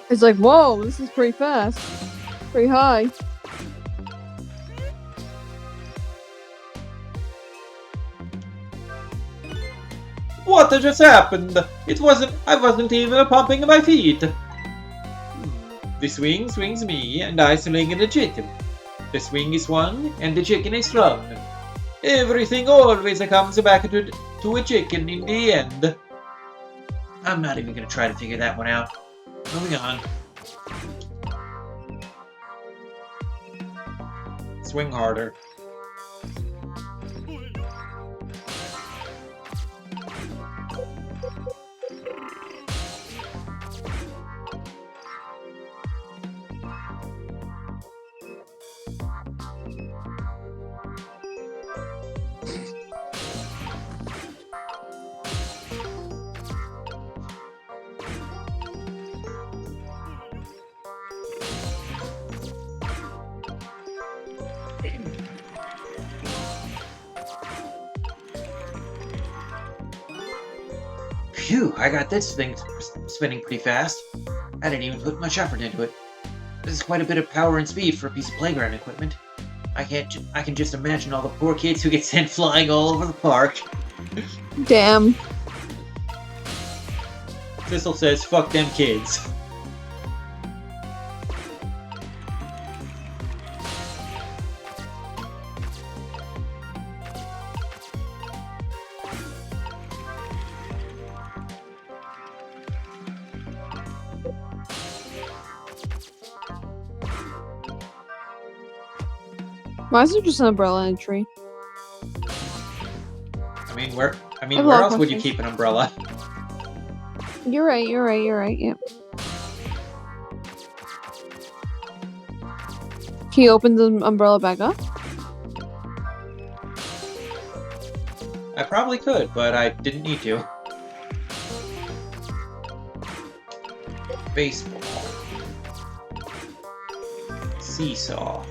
It's like, whoa, this is pretty fast. Pretty high. What had just happened? I wasn't even pumping my feet. The swing swings me, and I swing the chicken. The swing is swung, and the chicken is strung. Everything always comes back to a chicken in the end. I'm not even gonna try to figure that one out. Moving on. Swing harder. Phew, I got this thing spinning pretty fast. I didn't even put much effort into it. This is quite a bit of power and speed for a piece of playground equipment. I can just imagine all the poor kids who get sent flying all over the park. Damn. Thistle says, fuck them kids. Why is there just an umbrella in a tree? I mean, where I have a lot where of else would you questions. keep an umbrella? You're right, yep. Can you open the umbrella back up? I probably could, but I didn't need to. Baseball. Seesaw.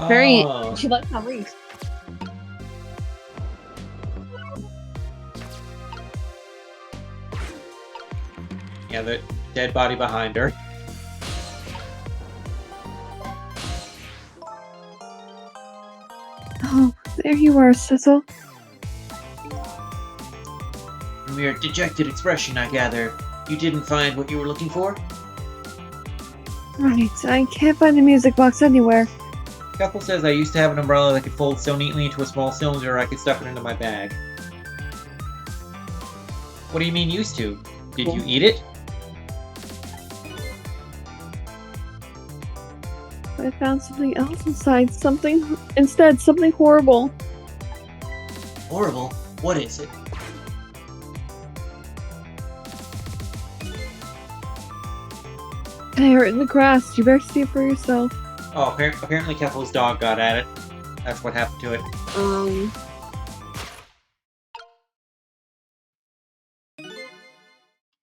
Very. Oh. She likes how rings. Yeah, the dead body behind her. Oh, there you are, Cecil. From your dejected expression, I gather, you didn't find what you were looking for? Right, I can't find the music box anywhere. Keffel says I used to have an umbrella that could fold so neatly into a small cylinder I could stuff it into my bag. What do you mean used to? Did you eat it? I found something else inside. Something horrible. Horrible? What is it? There, in the grass. You better see it for yourself. Oh, apparently Keffel's dog got at it. That's what happened to it.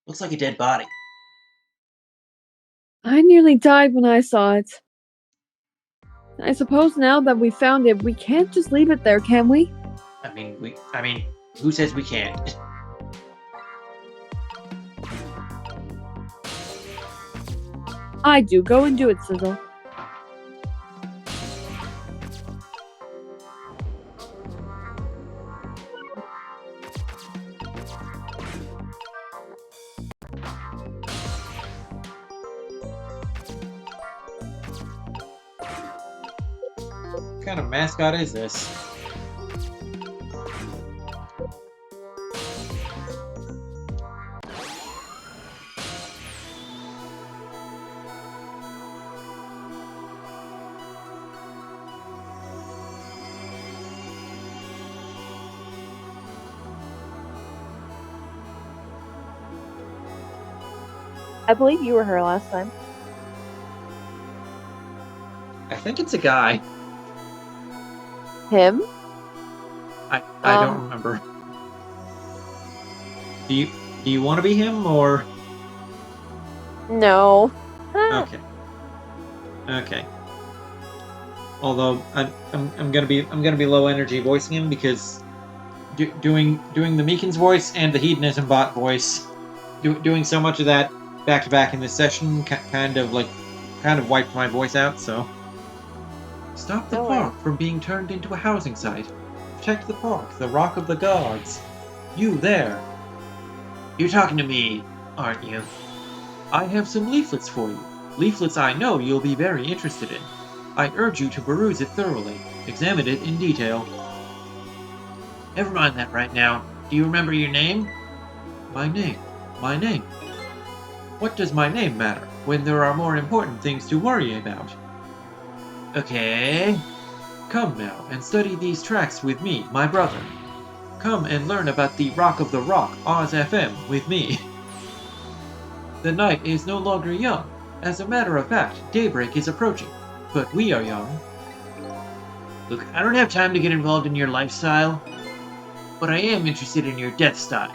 Looks like a dead body. I nearly died when I saw it. I suppose now that we found it, we can't just leave it there, can we? I mean, who says we can't? I do. Go and do it, Sizzle. What kind of mascot is this? I believe you were her last time. I think it's a guy. Him? I don't remember. Do you want to be him or? No. Okay. Okay. Although I'm gonna be low energy voicing him because doing the Meekins voice and the Hedonism bot voice, doing so much of that back to back in this session kind of wiped my voice out. So Stop the No park from being turned into a housing site. Protect the park, the Rock of the Gods. You there. You're talking to me, aren't you? I have some leaflets for you. Leaflets I know you'll be very interested in. I urge you to peruse it thoroughly. Examine it in detail. Never mind that right now. Do you remember your name? My name. My name. What does my name matter when there are more important things to worry about? Okay. Come now and study these tracks with me, my brother. Come and learn about the Rock of the Rock, Oz FM, with me. The night is no longer young. As a matter of fact, daybreak is approaching. But we are young. Look, I don't have time to get involved in your lifestyle, but I am interested in your death style.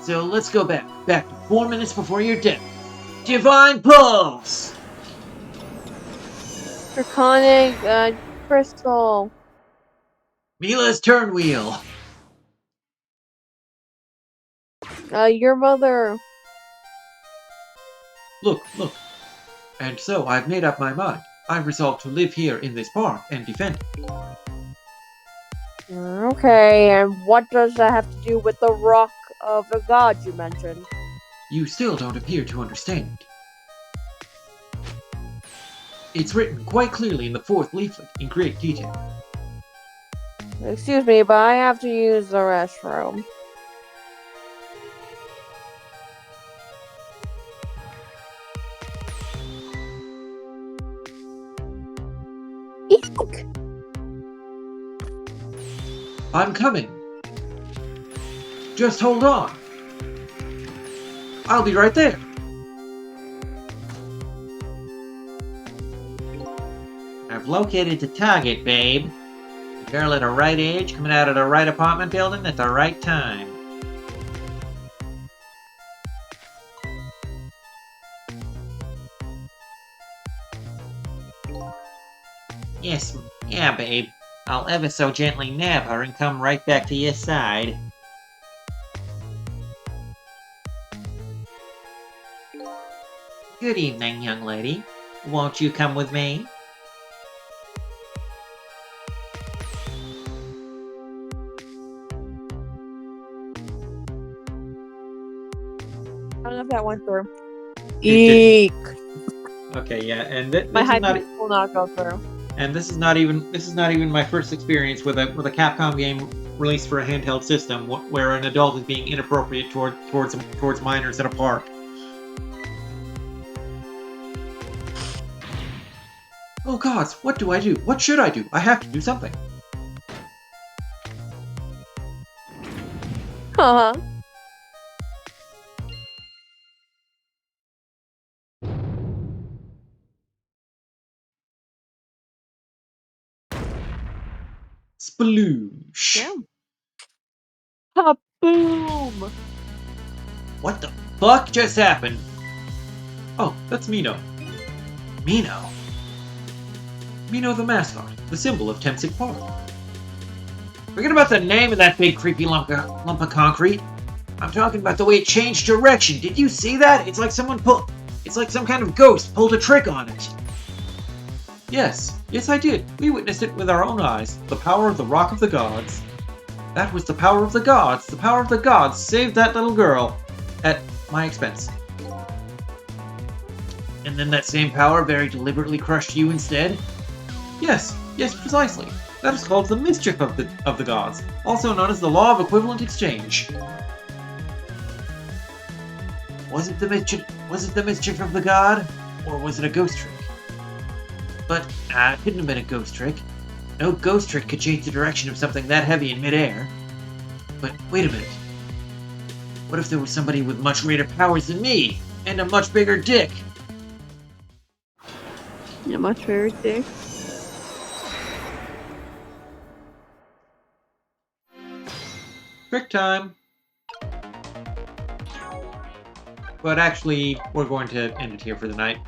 So let's go back to 4 minutes before your death. Divine Pulse! Draconic crystal. Mila's turn wheel. Your mother. Look. And so I've made up my mind. I've resolved to live here in this park and defend it. Okay, and what does that have to do with the Rock of the Gods you mentioned? You still don't appear to understand. It's written quite clearly in the 4th leaflet in great detail. Excuse me, but I have to use the restroom. Eek! I'm coming. Just hold on. I'll be right there. I've located the target, babe. A girl at the right age, coming out of the right apartment building at the right time. Yes, yeah, babe. I'll ever so gently nab her and come right back to your side. Good evening, young lady. Won't you come with me? I don't know if that went through. Eek. Okay, yeah, and My this high is not. pitch will not go through. And this is not even my first experience with a Capcom game released for a handheld system where an adult is being inappropriate towards minors at a park. Oh gods, what do I do? What should I do? I have to do something. Haha. Sploosh. Damn. Boom! What the fuck just happened? Oh, that's Mino. Mino? Mino the mascot, the symbol of Temsic Park. Forget about the name of that big creepy lump of concrete. I'm talking about the way it changed direction. Did you see that? It's like it's like some kind of ghost pulled a trick on it. Yes, I did. We witnessed it with our own eyes. The power of the Rock of the Gods. That was the power of the gods. The power of the gods saved that little girl. At my expense. And then that same power very deliberately crushed you instead? Yes, precisely. That is called the mischief of the gods, also known as the law of equivalent exchange. Was it the mischief of the god? Or was it a ghost trick? But, it couldn't have been a ghost trick. No ghost trick could change the direction of something that heavy in midair. But, wait a minute. What if there was somebody with much greater powers than me? And a much bigger dick? Yeah, much favorite dick. Trick time. But actually, we're going to end it here for the night.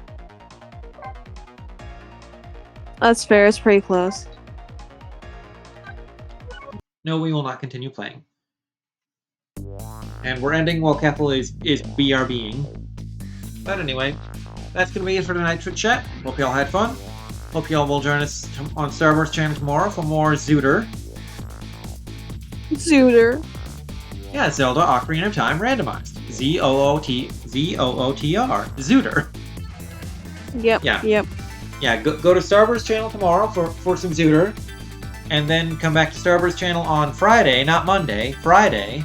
That's fair. It's pretty close. No, we will not continue playing. And we're ending while Kethel is BRBing. But anyway, that's going to be it for tonight's Twitch chat. Hope y'all had fun. Hope y'all will join us on Starburst channel tomorrow for more Zooter. Zooter. Yeah, Zelda Ocarina of Time randomized. Zootr. Zooter. Yep. Yeah. Yep. Yeah, go to Starburst channel tomorrow for some Zooter. And then come back to Starburst channel on Friday, not Monday, Friday,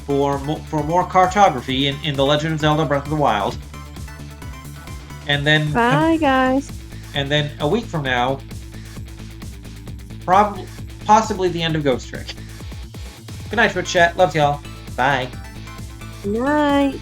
for more cartography in The Legend of Zelda Breath of the Wild. And then Bye, guys. And then a week from now, possibly the end of Ghost Trick. Good night, Twitch chat. Love y'all. Bye. Good night.